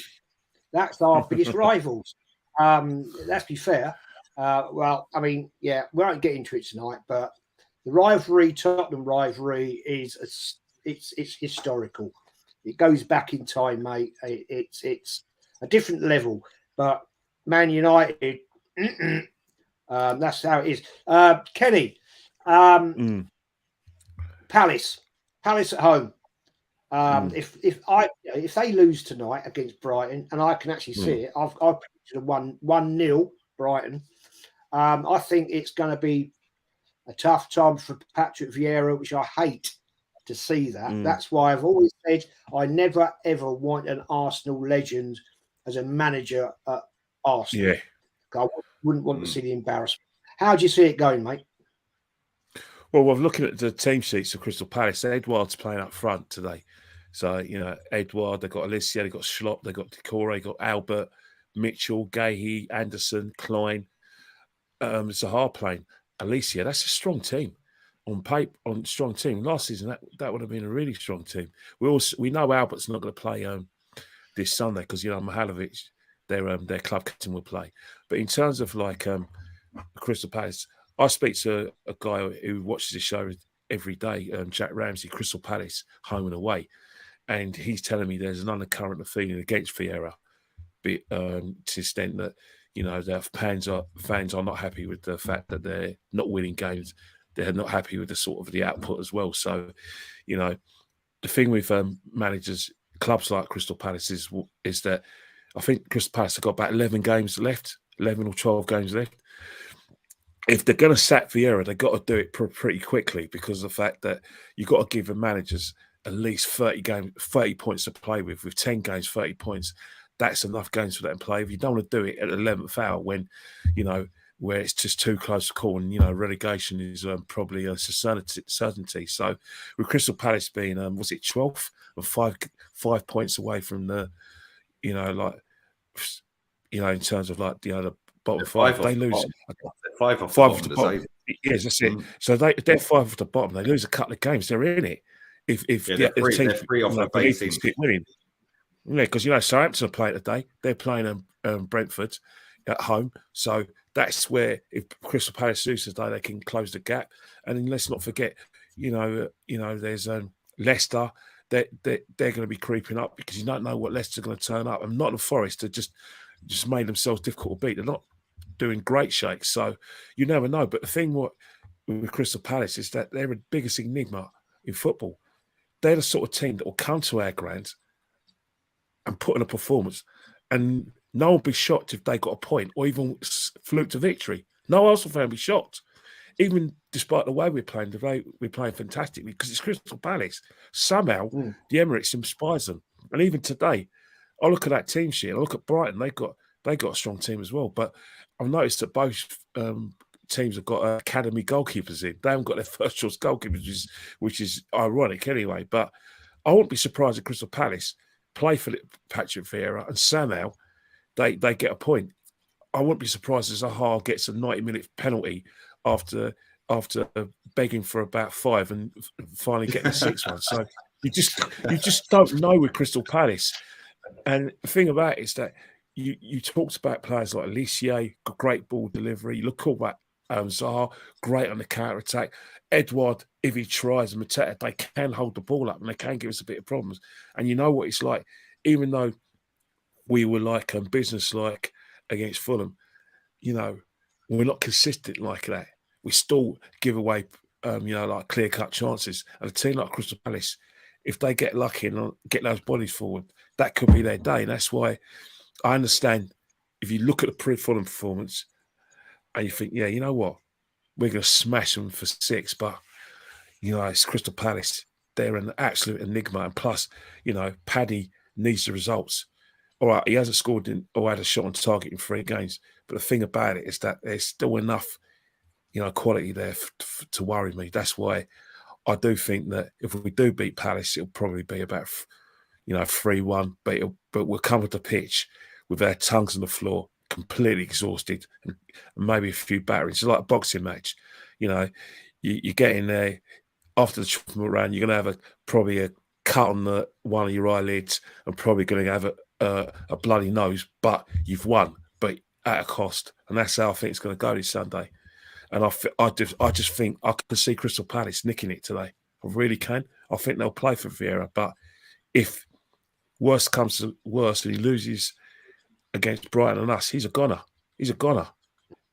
That's our biggest rivals. Let's be fair. Well, I mean, yeah, we won't get into it tonight, but the rivalry, Tottenham rivalry, it's historical. It goes back in time, mate. It's a different level, but Man United, that's how it is. Kenny, Palace at home. If they lose tonight against Brighton, and I can actually see it, I've predicted a 1-0 Brighton. I think it's going to be a tough time for Patrick Vieira, which I hate to see that. That's why I've always said I never ever want an Arsenal legend as a manager at Arsenal. Yeah. I wouldn't want to see the embarrassment. How do you see it going, mate? Well, we're looking at the team sheets of Crystal Palace. Edouard's playing up front today. So, you know, Edouard, they've got Alicia, they've got Schlott, they've got Decore, they've got Albert, Mitchell, Gahey, Anderson, Klein. Zaha playing. Alicia, that's a strong team. On strong team. Last season, that would have been a really strong team. We know Albert's not going to play this Sunday because, you know, Mihalovic, their club captain, will play. But in terms of like Crystal Palace, I speak to a guy who watches the show every day, Jack Ramsey, Crystal Palace, home and away, and he's telling me there's an undercurrent of feeling against Vieira, to the extent that, you know, their fans are not happy with the fact that they're not winning games. They're not happy with the sort of the output as well. So, you know, the thing with managers, clubs like Crystal Palace is that I think Crystal Palace have got about 11 games left, 11 or 12 games left. if they're going to sack Vieira, they've got to do it pretty quickly, because of the fact that you've got to give the managers at least 30 points to play with. With 10 games, 30 points, that's enough games for them to play. If you don't want to do it at the 11th hour, when where it's just too close to call, and relegation is probably a certainty. So with Crystal Palace being was it 12th and 5 points away from the in terms of the bottom five, they lose five off the bottom. Yes, that's it. So they're 5 off the bottom. They lose a couple of games, they're in it. If they're three off the base team. Winning. Yeah, because Southampton are playing today. They're playing Brentford at home. So that's where, if Crystal Palace lose today, they can close the gap. And then let's not forget, there's Leicester. They're going to be creeping up, because you don't know what Leicester are going to turn up. And Nottingham Forest have just made themselves difficult to beat. They're not doing great shakes, so you never know. But the thing with Crystal Palace is that they're the biggest enigma in football. They're the sort of team that will come to our grounds and put in a performance, and no one will be shocked if they got a point or even fluke to victory. No Arsenal fan will be shocked, even despite the way we're playing today. We're playing fantastically because it's Crystal Palace. Somehow the Emirates inspires them, and even today, I look at that team sheet. I look at Brighton. They got a strong team as well, but I've noticed that both teams have got academy goalkeepers in. They haven't got their first choice goalkeepers, which is ironic anyway. But I wouldn't be surprised if Crystal Palace play for Patrick Vieira and somehow they get a point. I wouldn't be surprised if Zaha gets a 90-minute penalty after begging for about 5 and finally getting a 6 one. So you just don't know with Crystal Palace. And the thing about it is that you talked about players like Alicia, great ball delivery. You look about Zaha, great on the counter-attack. Edouard, if he tries, and Mateta, they can hold the ball up and they can give us a bit of problems. And you know what it's like, even though we were business-like against Fulham, we're not consistent like that. We still give away, clear-cut chances. And a team like Crystal Palace, if they get lucky and get those bodies forward, that could be their day. And that's why I understand, if you look at the pre-Fulham performance and you think, yeah, you know what, we're going to smash them for 6, but, it's Crystal Palace. They're an absolute enigma. And plus, Paddy needs the results. All right, he hasn't scored or had a shot on target in 3 games. But the thing about it is that there's still enough, quality there to worry me. That's why I do think that if we do beat Palace, it'll probably be about 3-1, but we'll come with the pitch with our tongues on the floor, completely exhausted, and maybe a few batteries. It's like a boxing match. You get in there after the 12th round, you're going to have probably a cut on one of your eyelids and probably going to have a bloody nose, but you've won, but at a cost. And that's how I think it's going to go this Sunday. And I just think I can see Crystal Palace nicking it today. I really can. I think they'll play for Vieira, but if worse comes to worse and he loses against Brighton and us, he's a goner. He's a goner,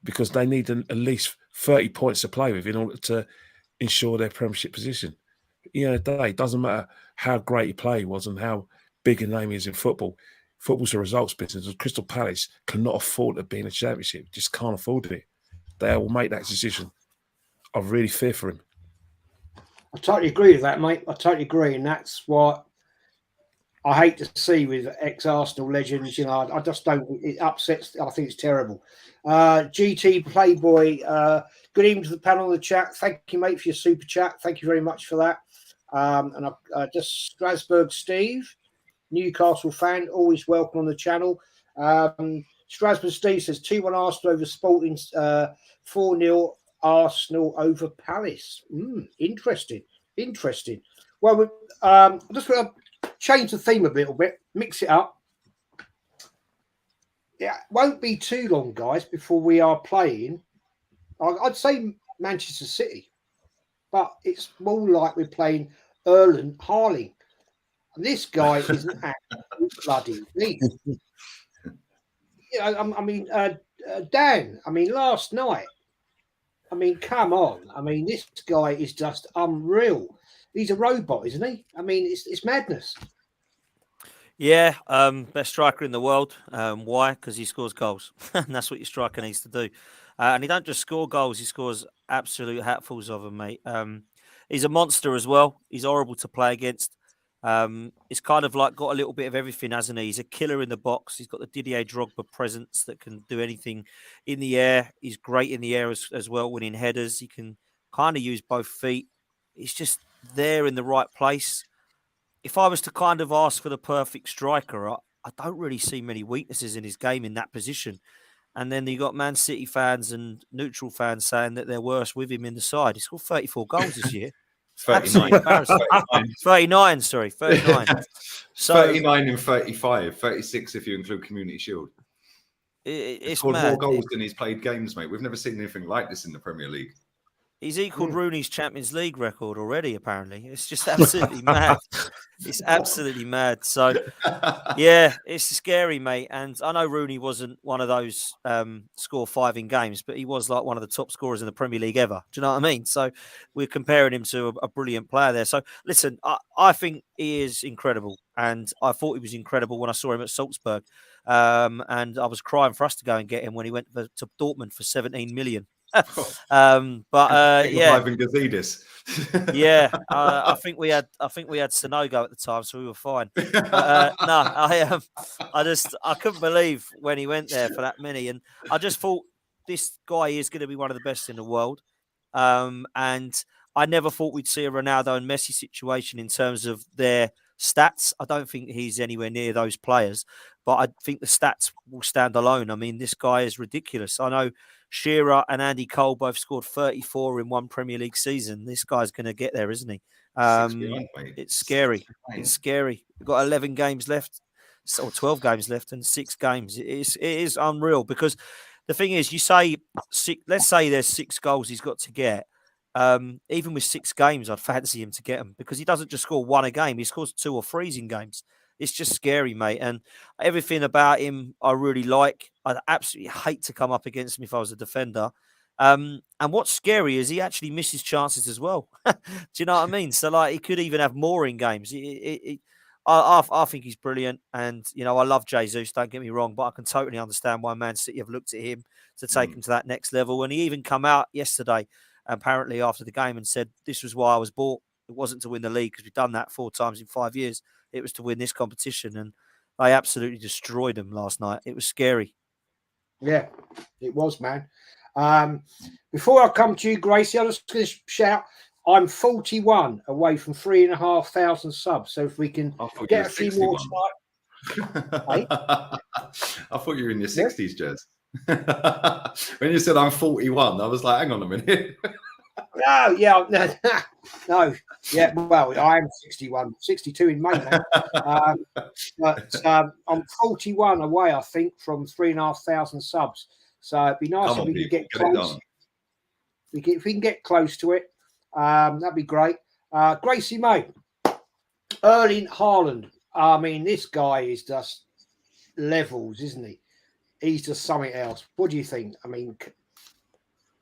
because they need at least 30 points to play with in order to ensure their Premiership position. It doesn't matter how great your play was and how big a name he is in football. Football's a results business, and Crystal Palace cannot afford to be in a championship. Just can't afford it. They will make that decision. I really fear for him. I totally agree with that, mate. I totally agree, and that's what I hate to see with ex-Arsenal legends. I just don't. It upsets. I think it's terrible. GT Playboy. Good evening to the panel of the chat. Thank you, mate, for your super chat. Thank you very much for that. And just Strasbourg Steve, Newcastle fan, always welcome on the channel. Strasbourg Steve says 2-1 Arsenal over Sporting, 4-0 Arsenal over Palace. Interesting. Well, I'm just going to change the theme a little bit, mix it up. Yeah, it won't be too long, guys, before we are playing. I'd say Manchester City, but it's more like we're playing Erling Haaland. And this guy is an absolute bloody beast. Dan, last night, come on. This guy is just unreal. He's a robot, isn't he? It's madness. Yeah, best striker in the world. Why? Because he scores goals. And that's what your striker needs to do. And he don't just score goals; he scores absolute hatfuls of them, mate. He's a monster as well. He's horrible to play against. He's kind of like got a little bit of everything, hasn't he? He's a killer in the box. He's got the Didier Drogba presence that can do anything in the air. He's great in the air as well, winning headers. He can kind of use both feet. He's just there in the right place. If I was to kind of ask for the perfect striker, I don't really see many weaknesses in his game in that position. And then you got Man City fans and neutral fans saying that they're worse with him in the side. He scored 34 goals this year. 39. 39, sorry, 39. So 39 and 35, 36 if you include Community Shield. It's scored mad. more goals than he's played games, mate. We've never seen anything like this in the Premier League. He's equaled Rooney's Champions League record already, apparently. It's just absolutely mad. It's absolutely mad. So, yeah, it's scary, mate. And I know Rooney wasn't one of those score 5 in games, but he was like one of the top scorers in the Premier League ever. Do you know what I mean? So we're comparing him to a brilliant player there. So, listen, I think he is incredible. And I thought he was incredible when I saw him at Salzburg. And I was crying for us to go and get him when he went to Dortmund for 17 million. Yeah, yeah. I think we had Sonogo at the time, so we were fine. I couldn't believe when he went there for that many, and I just thought this guy is going to be one of the best in the world. And I never thought we'd see a Ronaldo and Messi situation in terms of their stats. I don't think he's anywhere near those players, but I think the stats will stand alone. I mean, this guy is ridiculous. I know Shearer and Andy Cole both scored 34 in one Premier League season. This guy's going to get there, isn't he? It's scary. It's scary. We've got 11 games left, or 12 games left, and 6 games. It is unreal because the thing is, you say, let's say there's 6 goals he's got to get. Even with 6 games, I'd fancy him to get them because he doesn't just score 1 a game. He scores 2 or 3s in games. It's just scary, mate. And everything about him, I really like. I'd absolutely hate to come up against him if I was a defender. And what's scary is he actually misses chances as well. Do you know what I mean? So, like, he could even have more in games. I think he's brilliant. And, you know, I love Jesus, don't get me wrong, but I can totally understand why Man City have looked at him to take him to that next level. And he even come out yesterday, apparently after the game, and said, this was why I was bought. It wasn't to win the league because we've done that 4 times in 5 years. It was to win this competition, and they absolutely destroyed them last night. It was scary. Yeah, it was, man. Before I come to you, Gracie, I'm just going to shout, I'm 41 away from 3,500 subs. So if we can get a few more tonight. I thought you were in your 60s, Jez. When you said I'm 41, I was like, hang on a minute. No, yeah, no, yeah. Well, I am 61, 62 in May now. But I'm 41 away, I think, from 3,500 subs. So it'd be nice if we can get close. If we can get close to it, that'd be great. Gracie-Mae, Erling Haaland. I mean, this guy is just levels, isn't he? He's just something else. What do you think? I mean.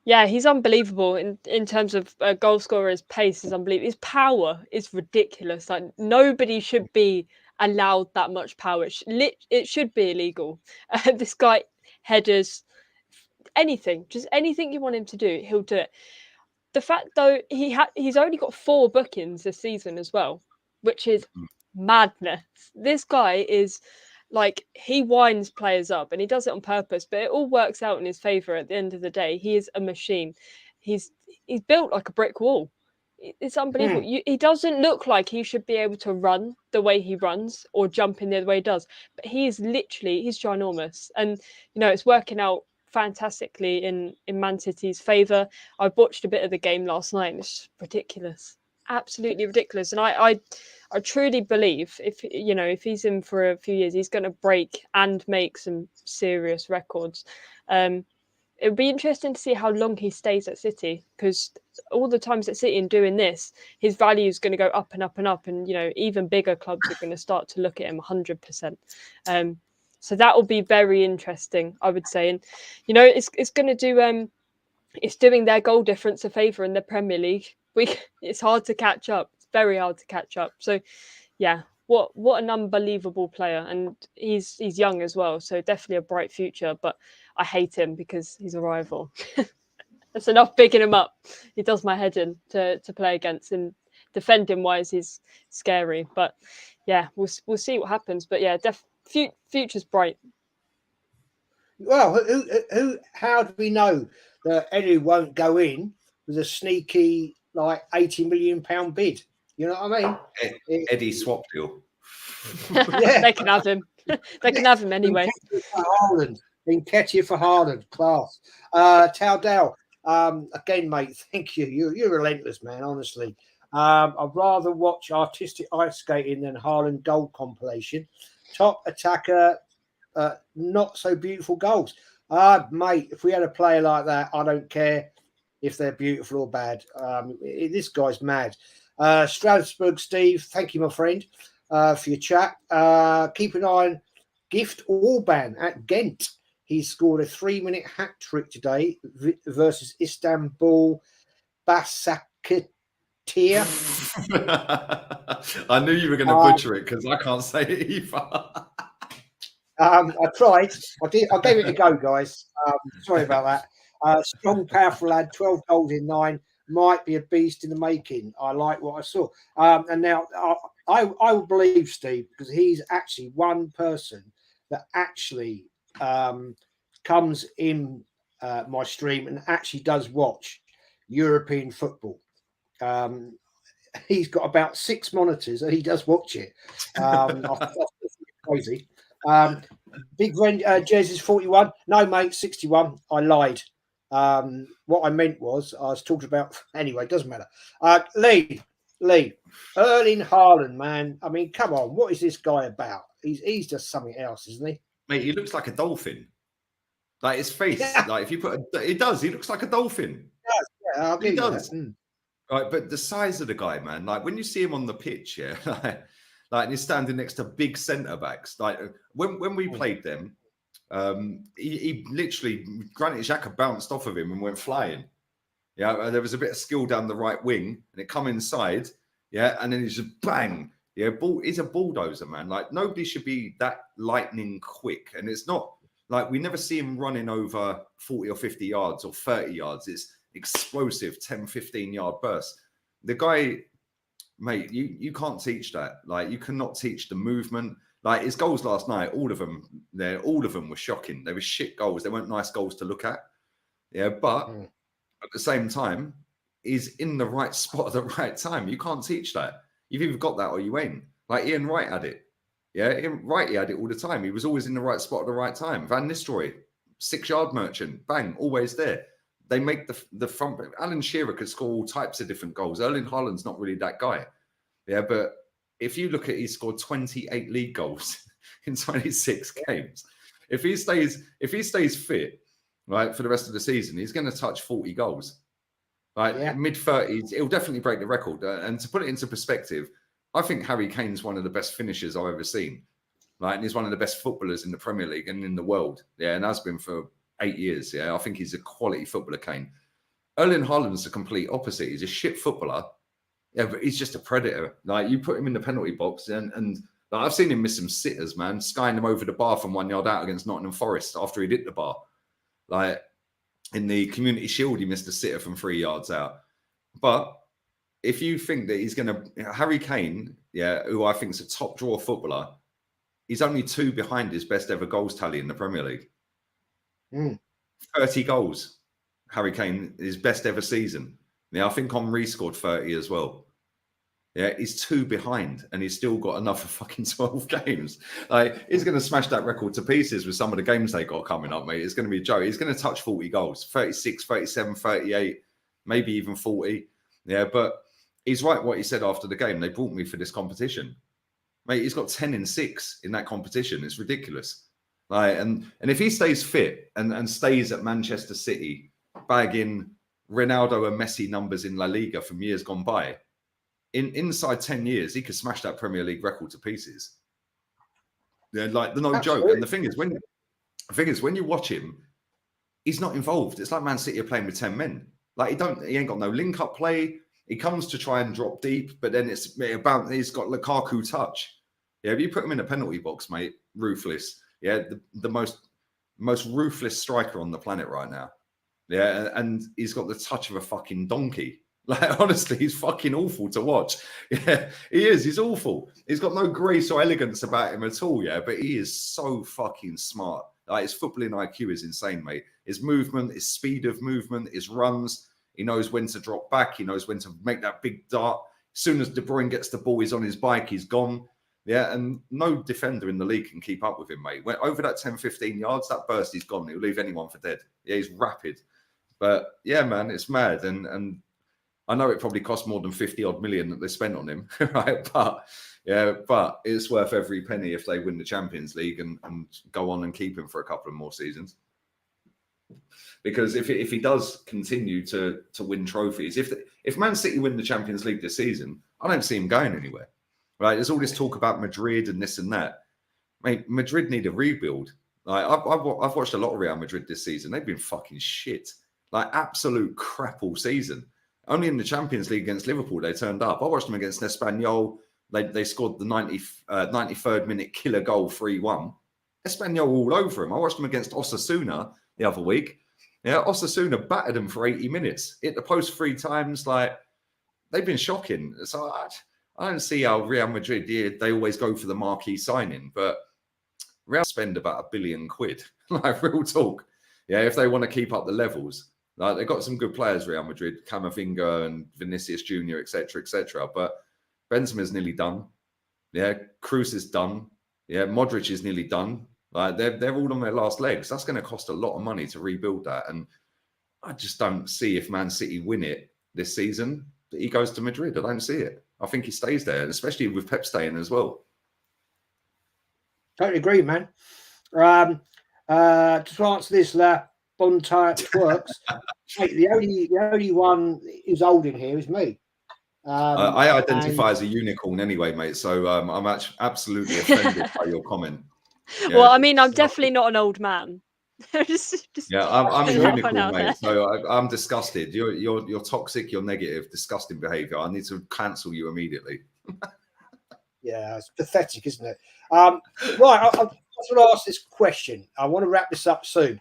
Yeah, he's unbelievable in terms of goal scorer's pace is unbelievable. His power is ridiculous. Like nobody should be allowed that much power. It should be illegal. This guy headers anything, just anything you want him to do, he'll do it. The fact though he's only got 4 bookings this season as well, which is madness. This guy is. Like he winds players up and he does it on purpose, but it all works out in his favor at the end of the day. He is a machine. He's built like a brick wall. It's unbelievable. He doesn't look like he should be able to run the way he runs or jump in the way he does, but he's ginormous. And, you know, it's working out fantastically in Man City's favor. I watched a bit of the game last night and it's ridiculous. Absolutely ridiculous. And I truly believe if he's in for a few years, he's going to break and make some serious records. It would be interesting to see how long he stays at City, because all the times at City and doing this, his value is going to go up and up and up, and even bigger clubs are going to start to look at him 100%. So that will be very interesting, I would say. And it's going to do it's doing their goal difference a favour in the Premier League. It's hard to catch up. It's very hard to catch up. So, yeah, what an unbelievable player, and he's young as well, so definitely a bright future. But I hate him because he's a rival. That's enough bigging him up. He does my head in to play against, and defending wise, he's scary. But yeah, we'll see what happens. But yeah, future's bright. Well, how do we know that Eddie won't go in with a sneaky like £80 million bid? You know what I mean? Eddie swap deal. Yeah. They can have him. They can have him anyway. Nketiah for Haaland, class. Taldell, again, mate, thank you. You're relentless, man, honestly. I'd rather watch artistic ice skating than Haaland goal compilation. Top attacker, not so beautiful goals. Mate, if we had a player like that, I don't care if they're beautiful or bad. This guy's mad. Strasbourg, Steve, thank you, my friend, for your chat. Keep an eye on Gift Orban at Ghent. He scored a 3-minute hat trick today versus Istanbul Basaksehir. I knew you were going to butcher it because I can't say it either. I tried. I gave it a go, guys. Sorry about that. Strong, powerful lad. 12 goals in 9. Might be a beast in the making. I like what I saw. And now I will believe Steve, because he's actually one person that actually comes in my stream and actually does watch European football. He's got about 6 monitors and he does watch it. Crazy. Big friend, Jez 41. No, mate, 61. I lied. What I meant was I was talking about. Anyway, it doesn't matter. Lee, Erling Haaland, man. I mean, come on, what is this guy about? He's just something else, isn't he? Mate, he looks like a dolphin. Like his face, like if you put it does. He looks like a dolphin. Yeah, he does. Right, but the size of the guy, man. Like when you see him on the pitch, yeah, like he's standing next to big centre backs. Like when we played them, he literally Granit Xhaka bounced off of him and went flying. Yeah, there was a bit of skill down the right wing, and it come inside. Yeah, and then he's just bang. Yeah, he's a bulldozer, man. Like nobody should be that lightning quick, and it's not like we never see him running over 40 or 50 yards or 30 yards. It's explosive 10, 15 yard bursts. The guy, mate, you can't teach that. Like you cannot teach the movement. Like his goals last night, all of them were shocking. They were shit goals. They weren't nice goals to look at. Yeah, but at the same time, he's in the right spot at the right time. You can't teach that. You've either got that or you ain't. Like Ian Wright had it. Yeah, Ian Wright, he had it all the time. He was always in the right spot at the right time. Van Nistelrooy, 6-yard merchant, bang, always there. They make the front. Alan Shearer could score all types of different goals. Erling Haaland's not really that guy. Yeah, but if you look at, he scored 28 league goals in 26 games. If he stays fit, right, for the rest of the season, he's going to touch 40 goals. Right, mid-30s, it'll definitely break the record. And to put it into perspective, I think Harry Kane's one of the best finishers I've ever seen. Right, and he's one of the best footballers in the Premier League and in the world. Yeah, and has been for 8 years. Yeah, I think he's a quality footballer, Kane. Erling Haaland's the complete opposite. He's a shit footballer. Yeah, but he's just a predator. Like you put him in the penalty box, and like, I've seen him miss some sitters, man, skying them over the bar from 1 yard out against Nottingham Forest after he'd hit the bar. Like in the Community Shield, he missed a sitter from 3 yards out. But if you think that he's going to, Harry Kane, yeah, who I think is a top draw footballer, he's only 2 behind his best ever goals tally in the Premier League. 30 goals, Harry Kane, his best ever season. Yeah, I think Henry scored 30 as well. Yeah, he's 2 behind and he's still got another fucking 12 games. Like, he's going to smash that record to pieces with some of the games they got coming up, mate. It's going to be a joke. He's going to touch 40 goals, 36, 37, 38, maybe even 40. Yeah, but he's right what he said after the game. They brought me for this competition. Mate, he's got 10 and 6 in that competition. It's ridiculous. Like, and if he stays fit and stays at Manchester City, bagging Ronaldo and Messi numbers in La Liga from years gone by, inside 10 years, he could smash that Premier League record to pieces. Yeah, like no Absolutely. Joke. And the thing is, when you watch him, he's not involved. It's like Man City are playing with 10 men. Like he ain't got no link-up play. He comes to try and drop deep, but then he's got Lukaku touch. Yeah, if you put him in a penalty box, mate, ruthless. Yeah, the most ruthless striker on the planet right now. Yeah, and he's got the touch of a fucking donkey. Like, honestly, he's fucking awful to watch. Yeah, he is. He's awful. He's got no grace or elegance about him at all. Yeah, but he is so fucking smart. Like, his footballing IQ is insane, mate. His movement, his speed of movement, his runs. He knows when to drop back. He knows when to make that big dart. As soon as De Bruyne gets the ball, he's on his bike. He's gone. Yeah, and no defender in the league can keep up with him, mate. When over that 10, 15 yards, that burst, he's gone. He'll leave anyone for dead. Yeah, he's rapid. But yeah, man, it's mad. And I know it probably cost more than 50 odd million that they spent on him, right? But it's worth every penny if they win the Champions League and go on and keep him for a couple of more seasons. Because if he does continue to win trophies, if Man City win the Champions League this season, I don't see him going anywhere. Right? There's all this talk about Madrid and this and that. Mate, Madrid need a rebuild. Like, I've watched a lot of Real Madrid this season. They've been fucking shit. Like, absolute crap all season. Only in the Champions League against Liverpool they turned up. I watched them against Espanyol. They scored the 93rd minute killer goal 3-1. Espanyol all over them. I watched them against Osasuna the other week. Yeah, Osasuna battered them for 80 minutes. Hit the post 3 times. Like, they've been shocking. So I don't see how Real Madrid, they always go for the marquee signing, but Real spend about £1 billion. Like, real talk. Yeah, if they want to keep up the levels. Like, they've got some good players, Real Madrid, Camavinga and Vinicius Jr., etc., etc. But Benzema's nearly done. Yeah, Kroos is done. Yeah, Modric is nearly done. Like, they're all on their last legs. That's going to cost a lot of money to rebuild that. And I just don't see if Man City win it this season, that he goes to Madrid. I don't see it. I think he stays there, and especially with Pep staying as well. Totally agree, man. To answer this, Bontyre works. Mate, the only one who's old in here is me. I identify as a unicorn anyway, mate. So I'm actually absolutely offended by your comment. Yeah. Well, I mean, I'm definitely not an old man. just yeah, I'm a unicorn, mate. So I'm disgusted. You're toxic. You're negative, disgusting behaviour. I need to cancel you immediately. Yeah, it's pathetic, isn't it? Right, I just want to ask this question. I want to wrap this up soon.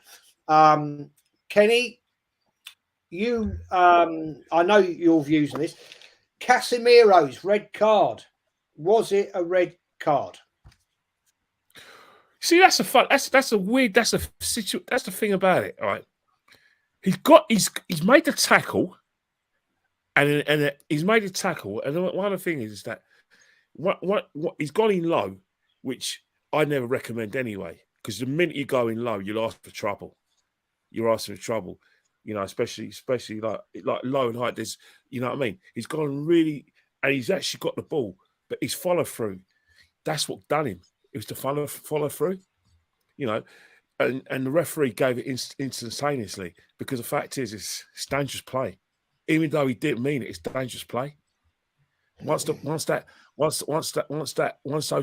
Kenny, you, I know your views on this. Casemiro's red card, was it a red card? See, that's the thing about it. All right, he's made the tackle, and he's made a tackle, and one of the things is that what he's gone in low, which I never recommend anyway, because the minute you go in low, you'll ask for trouble. You're asking for trouble, you know, especially like low and high. There's, you know what I mean? He's gone really, and he's actually got the ball, but he's follow through. That's what done him. It was to follow through, you know, and the referee gave it instantaneously, because the fact is, it's dangerous play. Even though he didn't mean it, it's dangerous play. Once those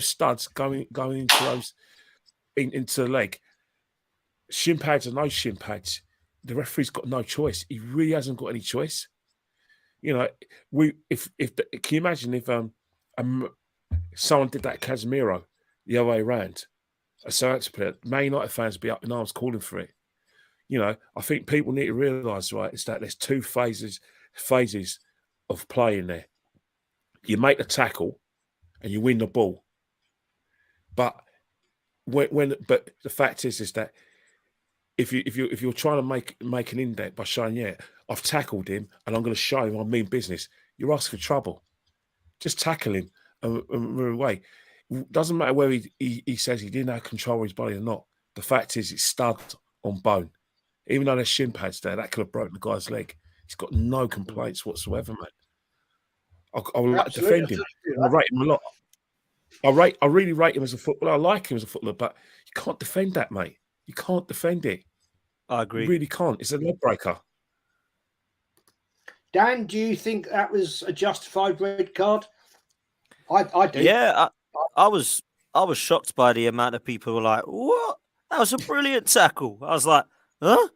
studs going into the leg, shin pads or no shin pads, the referee's got no choice. He really hasn't got any choice. You know, can you imagine if someone did that Casemiro the other way around? So that's player, Man United fans would be up in arms calling for it. You know, I think people need to realise, right, is that there's 2 phases of play in there. You make the tackle and you win the ball. But but the fact is that if you're trying to make an indent by showing, yeah, I've tackled him and I'm going to show him I mean business, you're asking for trouble. Just tackle him and move away. Doesn't matter whether he says he didn't have control of his body or not. The fact is, it's stud on bone. Even though there's shin pads there, that could have broken the guy's leg. He's got no complaints whatsoever, mate. I would like to defend him. I rate him a lot. I really rate him as a footballer. I like him as a footballer, but you can't defend that, mate. You can't defend it. I agree. You really can't. It's a leg breaker. Dan, do you think that was a justified red card? I do. Yeah, I was shocked by the amount of people who were like, "What? That was a brilliant tackle." I was like, "Huh?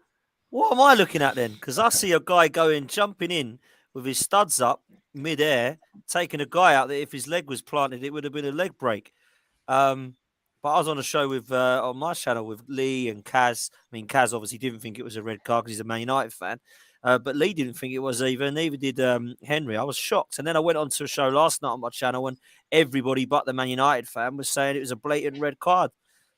What am I looking at then?" Because I see a guy jumping in with his studs up mid-air, taking a guy out that if his leg was planted, it would have been a leg break. But I was on a show with on my channel with Lee and Kaz. I mean, Kaz obviously didn't think it was a red card because he's a Man United fan. But Lee didn't think it was either. Neither did Henry. I was shocked. And then I went on to a show last night on my channel, and everybody but the Man United fan was saying it was a blatant red card.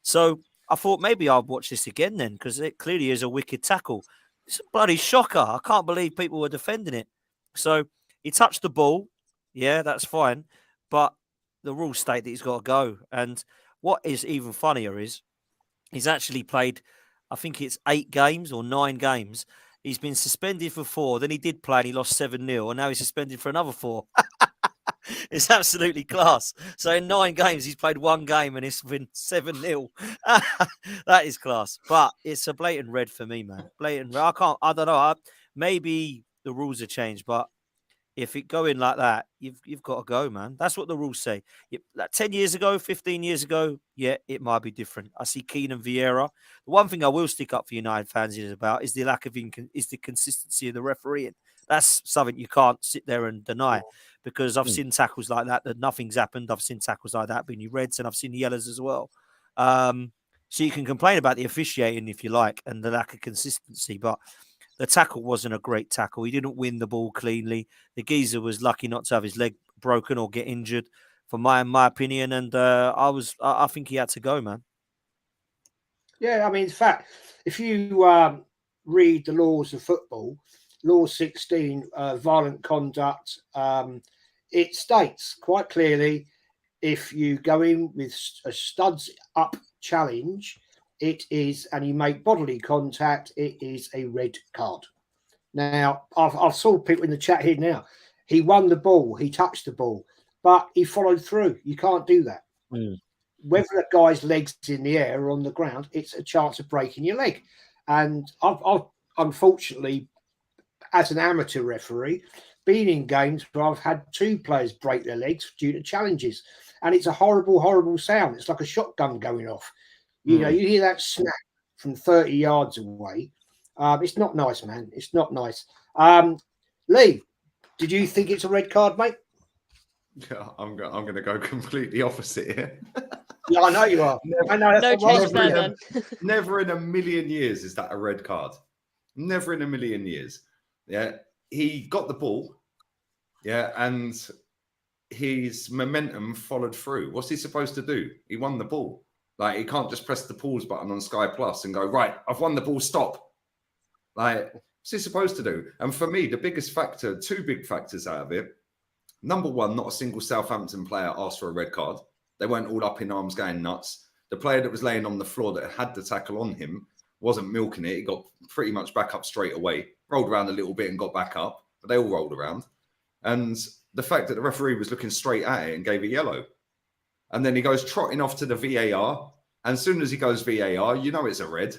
So I thought maybe I'll watch this again then, because it clearly is a wicked tackle. It's a bloody shocker. I can't believe people were defending it. So he touched the ball. Yeah, that's fine. But the rules state that he's got to go. And what is even funnier is he's actually played, I think it's 8 games or 9 games. He's been suspended for 4. Then he did play and he lost 7-0. And now he's suspended for another 4. It's absolutely class. So in 9 games, he's played 1 game and it's been 7-0. That is class. But it's a blatant red for me, man. Blatant red. I don't know. Maybe the rules have changed, but if it go in like that, you've got to go, man. That's what the rules say. Like 10 years ago, 15 years ago, yeah, it might be different. I see Keenan Vieira. The one thing I will stick up for United fans is the lack of the consistency of the refereeing. That's something you can't sit there and deny, because I've seen tackles like that nothing's happened. I've seen tackles like that being reds, and I've seen the yellows as well. So you can complain about the officiating if you like and the lack of consistency, but the tackle wasn't a great tackle. He didn't win the ball cleanly. The geezer was lucky not to have his leg broken or get injured, for my opinion. And I think he had to go, man. Yeah, I mean, in fact, if you read the laws of football, Law 16, violent conduct, it states quite clearly, if you go in with a studs up challenge, it is, and you make bodily contact, it is a red card. Now, I've saw people in the chat here now. He won the ball, he touched the ball, but he followed through. You can't do that. Whether that guy's legs in the air or on the ground, it's a chance of breaking your leg. And I've unfortunately, as an amateur referee, been in games where I've had 2 players break their legs due to challenges. And it's a horrible, horrible sound. It's like a shotgun going off. You know, you hear that snap from 30 yards away. It's not nice, man. It's not nice. Lee, did you think it's a red card, mate? Yeah, I'm going to go completely opposite here. Yeah, I know you are. I know. No change there, then. Never in a million years is that a red card. Never in a million years. Yeah, he got the ball. Yeah, and his momentum followed through. What's he supposed to do? He won the ball. Like, he can't just press the pause button on Sky Plus and go, right, I've won the ball, stop. Like, what's he supposed to do? And for me, the biggest factor, 2 big factors out of it. Number 1, not a single Southampton player asked for a red card. They weren't all up in arms going nuts. The player that was laying on the floor that had the tackle on him wasn't milking it. He got pretty much back up straight away, rolled around a little bit and got back up, but they all rolled around. And the fact that the referee was looking straight at it and gave a yellow. And then he goes trotting off to the VAR. And as soon as he goes VAR, you know it's a red.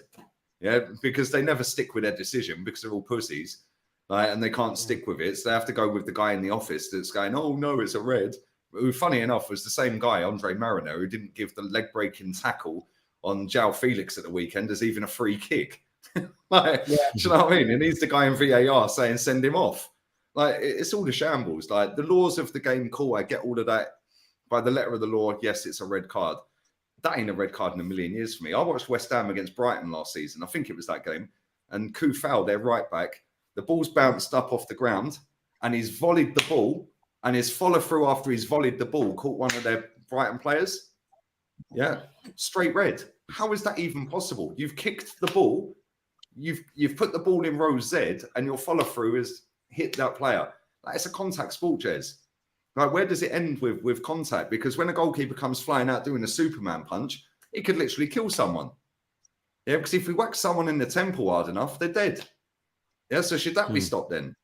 Yeah, because they never stick with their decision because they're all pussies. And they can't stick with it. So they have to go with the guy in the office that's going, oh, no, it's a red. Who, funny enough, was the same guy, Andre Mariner, who didn't give the leg-breaking tackle on João Felix at the weekend as even a free kick. Do you know what I mean? And he's the guy in VAR saying, send him off. Like, it's all the shambles. Like, the laws of the game, cool, I get all of that. By the letter of the law, yes, it's a red card. That ain't a red card in a million years for me. I watched West Ham against Brighton last season. I think it was that game. And Kufal, their right back, the ball's bounced up off the ground and he's volleyed the ball, and his follow-through after he's volleyed the ball caught one of their Brighton players. Yeah, straight red. How is that even possible? You've kicked the ball, you've put the ball in row Z, and your follow-through has hit that player. Like, it's a contact sport, Jez. Like, where does it end with contact? Because when a goalkeeper comes flying out doing a Superman punch, it could literally kill someone. Yeah, because if we whack someone in the temple hard enough, they're dead. Yeah, so should that be stopped then?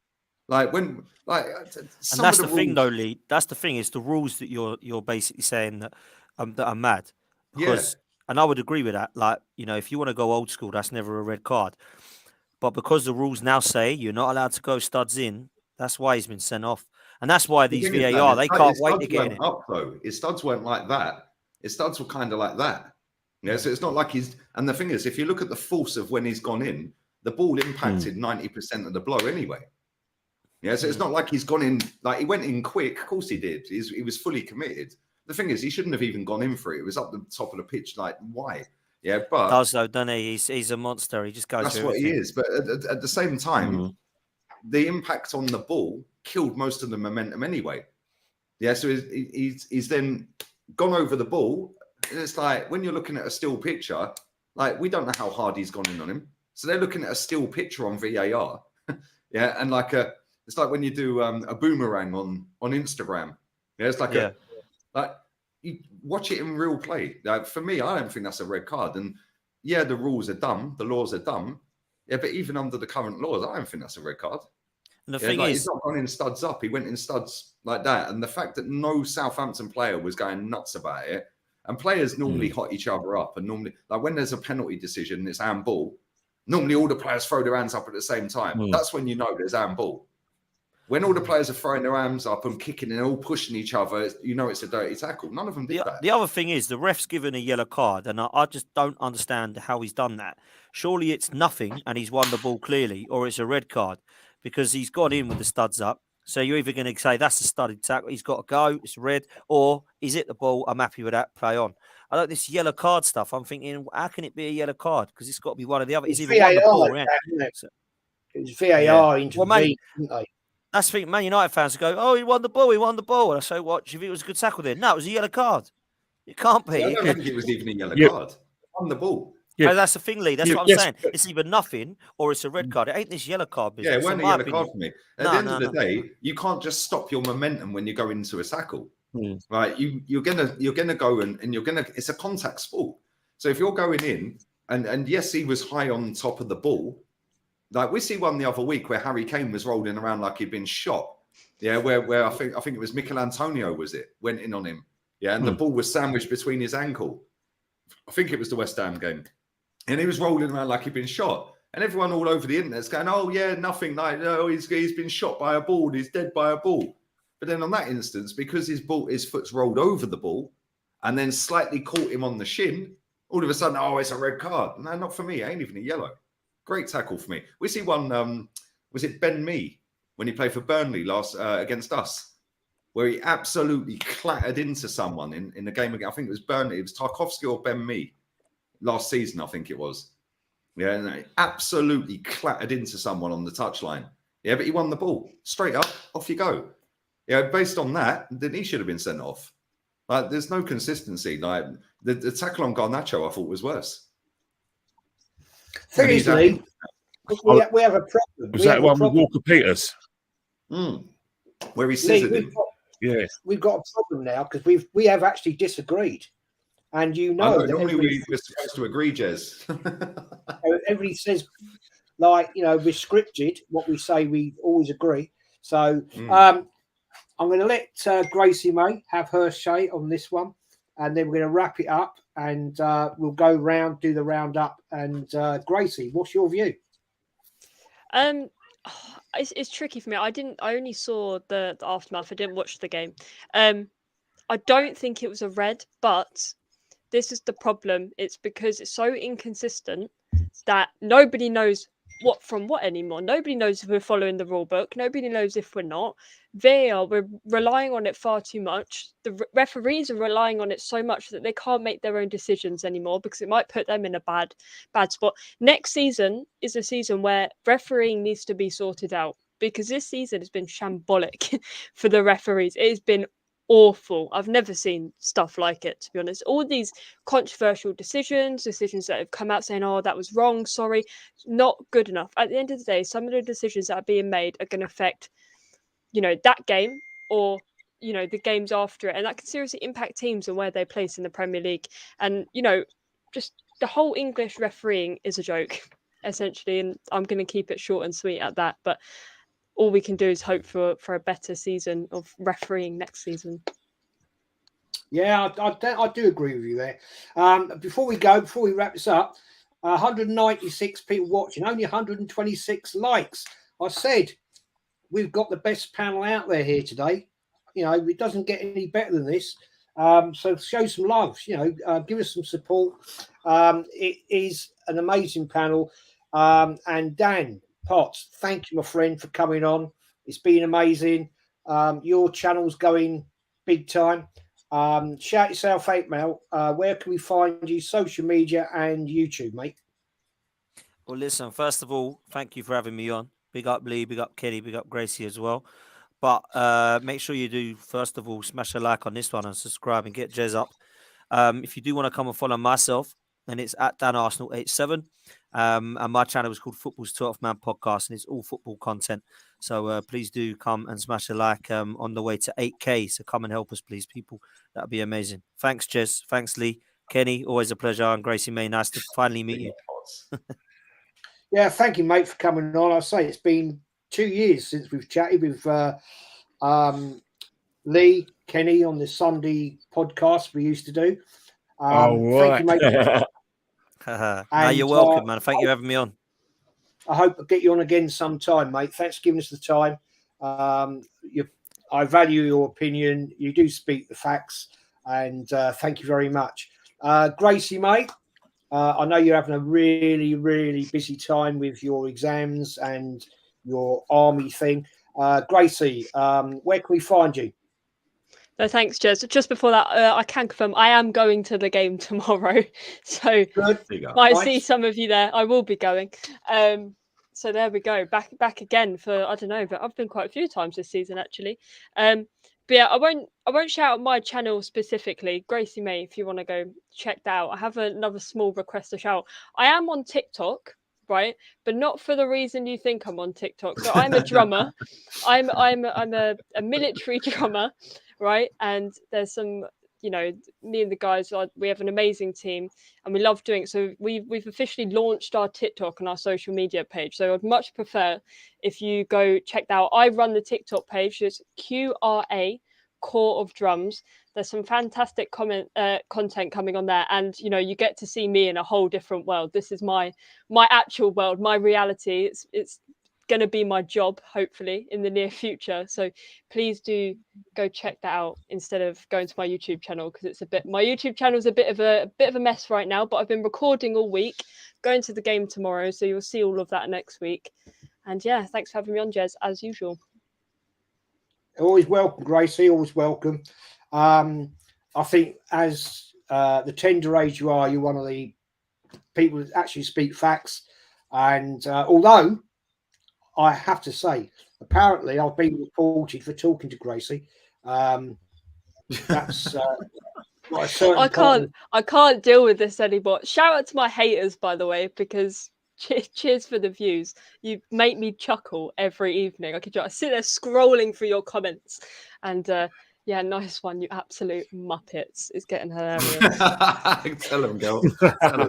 Like, when, like, and that's the thing, though, Lee. That's the thing. It's the rules that you're basically saying that are mad. Because, and I would agree with that. Like, you know, if you want to go old school, that's never a red card. But because the rules now say you're not allowed to go studs in, that's why he's been sent off. And that's why these VAR, they can't wait to get in. His studs weren't like that. His studs were kind of like that. Yeah, so it's not like he's... And the thing is, if you look at the force of when he's gone in, the ball impacted 90% of the blow anyway. Yeah, so it's not like he's gone in... Like, he went in quick. Of course he did. He was fully committed. The thing is, he shouldn't have even gone in for it. It was up the top of the pitch. Like, why? Yeah, but does though, doesn't he? He's a monster. He just goes. That's what he is. But at the same time, the impact on the ball killed most of the momentum anyway. Yeah, so he's then gone over the ball. And it's like, when you're looking at a still picture, like, we don't know how hard he's gone in on him. So they're looking at a still picture on VAR. Yeah, and like it's like when you do a boomerang on Instagram. Yeah, it's like you watch it in real play. Like, for me, I don't think that's a red card. And yeah, the rules are dumb, the laws are dumb. Yeah, but even under the current laws, I don't think that's a red card. And the thing is, he's not gone in studs up. He went in studs like that. And the fact that no Southampton player was going nuts about it, and players normally hot each other up. And normally, like, when there's a penalty decision, it's handball. Normally, all the players throw their hands up at the same time. That's when you know there's handball. When all the players are throwing their arms up and kicking and all pushing each other, you know it's a dirty tackle. None of them did that. The other thing is, the ref's given a yellow card, and I just don't understand how he's done that. Surely it's nothing, and he's won the ball clearly, or it's a red card, because he's gone in with the studs up. So you're either going to say that's a studded tackle, he's got to go, it's red, or he's hit the ball, I'm happy with that, play on. I like this yellow card stuff. I'm thinking, how can it be a yellow card? Because it's got to be one of the other. He's either won the ball, It's VAR intervened, didn't they? That's the thing. Man United fans go, "Oh, he won the ball. He won the ball." And I say, "What? Do you think it was a good tackle there?" No, it was a yellow card. It can't be. I don't think it was even a yellow card. On the ball. Yeah. That's the thing, Lee. That's what I'm saying. It's either nothing or it's a red card. It ain't this yellow card business. Yeah, it wasn't a yellow card for me. At the end of the day, you can't just stop your momentum when you go into a tackle. Right? You're gonna go and you're gonna. It's a contact sport. So if you're going in and yes, he was high on top of the ball. Like, we see one the other week where Harry Kane was rolling around like he'd been shot. Yeah, where I think it was Mikel Antonio went in on him. Yeah, and the ball was sandwiched between his ankle. I think it was the West Ham game. And he was rolling around like he'd been shot. And everyone all over the internet's going, "Oh yeah, nothing, like, no, he's been shot by a ball, he's dead by a ball." But then on that instance, because his foot's rolled over the ball and then slightly caught him on the shin, all of a sudden, oh, it's a red card. No, not for me. It ain't even a yellow. Great tackle for me. We see one, was it Ben Mee when he played for Burnley against us, where he absolutely clattered into someone in the game again. I think it was Burnley. It was Tarkowski or Ben Mee last season, I think it was. Yeah, and he absolutely clattered into someone on the touchline. Yeah, but he won the ball. Straight up, off you go. Yeah, based on that, then he should have been sent off. Like, there's no consistency. Like, the tackle on Garnacho, I thought, was worse. Seriously, we have a problem. Was that one with Walker Peters? Where he scissored him. We've got a problem now because we have actually disagreed. And you know that normally we're supposed to agree, Jez. Everybody says, like, you know, we're scripted. What we say, we always agree. So I'm going to let Gracie-Mae have her say on this one. And then we're going to wrap it up and we'll go round, do the roundup. And Gracie, what's your view? It's tricky for me. I only saw the aftermath. I didn't watch the game. I don't think it was a red, but this is the problem. It's because it's so inconsistent that nobody knows what from what anymore. Nobody knows if we're following the rule book. Nobody knows if we're not. We're relying on it far too much. The referees are relying on it so much that they can't make their own decisions anymore because it might put them in a bad spot. Next season is a season where refereeing needs to be sorted out because this season has been shambolic for the referees. It has been awful. I've never seen stuff like it, to be honest. All these controversial decisions that have come out saying, "Oh, that was wrong, sorry," not good enough. At the end of the day, some of the decisions that are being made are going to affect, you know, that game or, you know, the games after it, and that can seriously impact teams and where they place in the Premier League. And, you know, just the whole English refereeing is a joke, essentially, and I'm going to keep it short and sweet at that. But all we can do is hope for a better season of refereeing next season. Yeah, I do agree with you there. Before we wrap this up, 196 people watching, only 126 likes. I said we've got the best panel out there here today. You know, it doesn't get any better than this. So show some love, you know, give us some support. It is an amazing panel. And Dan Potts, thank you, my friend, for coming on. It's been amazing. Your channel's going big time. Shout yourself out, Mel. Where can we find you? Social media and YouTube, mate. Well, listen, first of all, thank you for having me on. Big up Lee, big up Kenny, big up Gracie as well. But make sure you do, first of all, smash a like on this one and subscribe and get Jez up. If you do want to come and follow myself, then it's at DanArsenal87. And my channel is called Football's 12th Man Podcast, and it's all football content. So please do come and smash a like on the way to 8K. So come and help us, please, people. That'd be amazing. Thanks, Jez. Thanks, Lee. Kenny, always a pleasure. And Gracie-Mae, nice to finally meet you. Yeah, thank you, mate, for coming on. I say it's been 2 years since we've chatted with Lee, Kenny on the Sunday podcast we used to do. Right. Thank you, mate. No, you're welcome, man. Thank you for having me on. I hope I'll get you on again sometime, mate. Thanks for giving us the time. I value your opinion. You do speak the facts, and thank you very much. Gracie, mate, I know you're having a really, really busy time with your exams and your army thing. Gracie, where can we find you? No, thanks, Jez. Just before that, I can confirm I am going to the game tomorrow. So might see some of you there. I will be going. So there we go. Back again for, I don't know, but I've been quite a few times this season, actually. But yeah, I won't shout out my channel specifically. Gracie-Mae, if you want to go check that out. I have another small request to shout. I am on TikTok, right? But not for the reason you think I'm on TikTok. So I'm a drummer. I'm a military drummer, right? And there's some, you know, me and the guys, we have an amazing team and we love doing it. So we've officially launched our TikTok and our social media page. So I'd much prefer if you go check that out. I run the TikTok page. It's QRA, Core of Drums. There's some fantastic content coming on there, and you know, you get to see me in a whole different world. This is my actual world, my reality. It's going to be my job, hopefully, in the near future. So please do go check that out instead of going to my YouTube channel, because my YouTube channel is a bit of a mess right now. But I've been recording all week, going to the game tomorrow, so you'll see all of that next week. And yeah, thanks for having me on, Jez, as usual. Always welcome, Gracie. Always welcome. I think as the tender age you are, you're one of the people that actually speak facts. And although I have to say, apparently I've been reported for talking to Gracie. That's got a certain I can't deal with this anymore. Shout out to my haters, by the way, because cheers for the views. You make me chuckle every evening. I sit there scrolling through your comments, and yeah, nice one, you absolute muppets. It's getting hilarious. Tell them, girl. Tell them.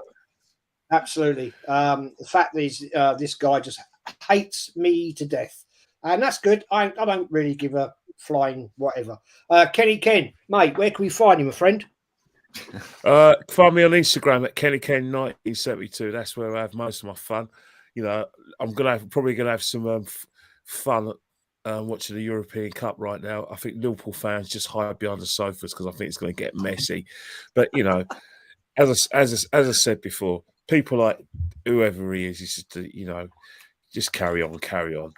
Absolutely. The fact is, this guy just hates me to death, and that's good. I don't really give a flying whatever. Kenny Ken, mate, where can we find you, my friend? Find me on Instagram at KennyKen1972. That's where I have most of my fun. You know, I'm probably gonna have some fun watching the European Cup right now. I think Liverpool fans just hide behind the sofas because I think it's going to get messy. But you know, as I said before, people like whoever he is just you know, just carry on.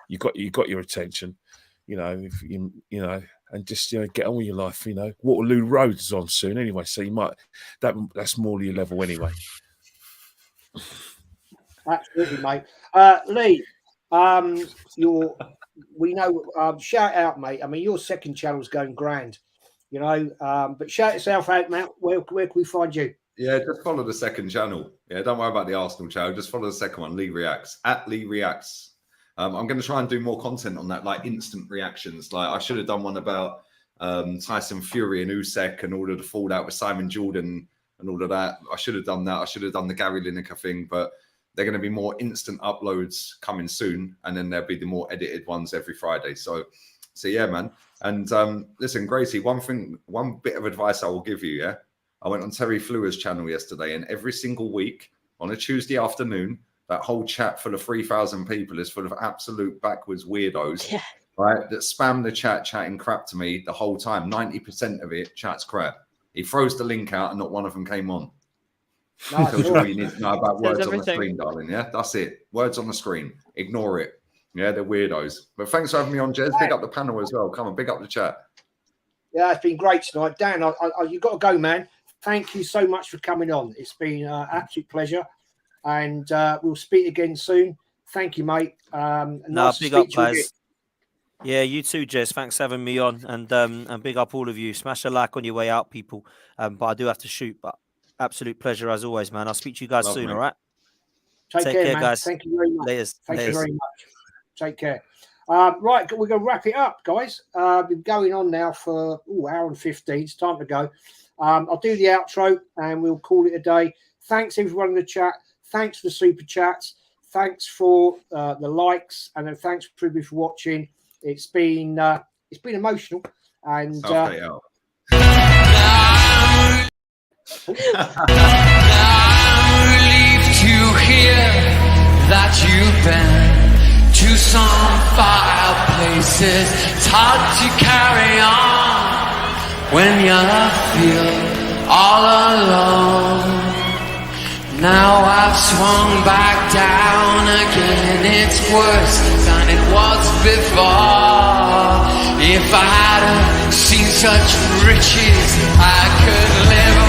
You got your attention. You know, if you know, and just get on with your life. You know, Waterloo Road is on soon anyway, so you might that's more your level anyway. Absolutely, mate. Lee, we know. Shout out, mate. I mean, your second channel's going grand. You know, but shout yourself out, Matt. Where can we find you? Yeah, just follow the second channel. Yeah, don't worry about the Arsenal channel. Just follow the second one, Lee Reacts, at Lee Reacts. I'm going to try and do more content on that, like instant reactions. Like I should have done one about Tyson Fury and Usyk and all of the fallout with Simon Jordan and all of that. I should have done that. I should have done the Gary Lineker thing, but they're going to be more instant uploads coming soon, and then there'll be the more edited ones every Friday. So yeah, man. And listen, Gracie, one bit of advice I will give you. Yeah, I went on Terry Fleur's channel yesterday, and every single week on a Tuesday afternoon, that whole chat full of 3,000 people is full of absolute backwards weirdos, right? That spam the chat, chatting crap to me the whole time. 90% of it chat's crap. He throws the link out and not one of them came on. Nice. Tells you what you need to know about words everything on the screen, darling. Yeah, that's it. Words on the screen. Ignore it. Yeah, they're weirdos. But thanks for having me on, Jez. Big up the panel as well. Come on, big up the chat. Yeah, it's been great tonight. Dan, you've got to go, man. Thank you so much for coming on. It's been an absolute pleasure. And we'll speak again soon. Thank you, mate. Nice big up, guys. Yeah, you too, Jez. Thanks for having me on. And big up all of you. Smash a like on your way out, people. But I do have to shoot. But absolute pleasure as always, man. I'll speak to you guys soon, all right? Take care, man. guys. Thank you very much. Thank you Laters. very much. Take care. Right, we're going to wrap it up, guys. Been going on now for hour and 15. It's time to go. I'll do the outro and we'll call it a day. Thanks, everyone in the chat. Thanks for the super chats. Thanks for the likes, and then thanks for everybody for watching. It's been emotional, and Now, relieved to hear that you've been to some fireplaces. It's hard to carry on when you feel all alone. Now I've swung back down again. It's worse than it was before. If I hadn't seen such riches, I could live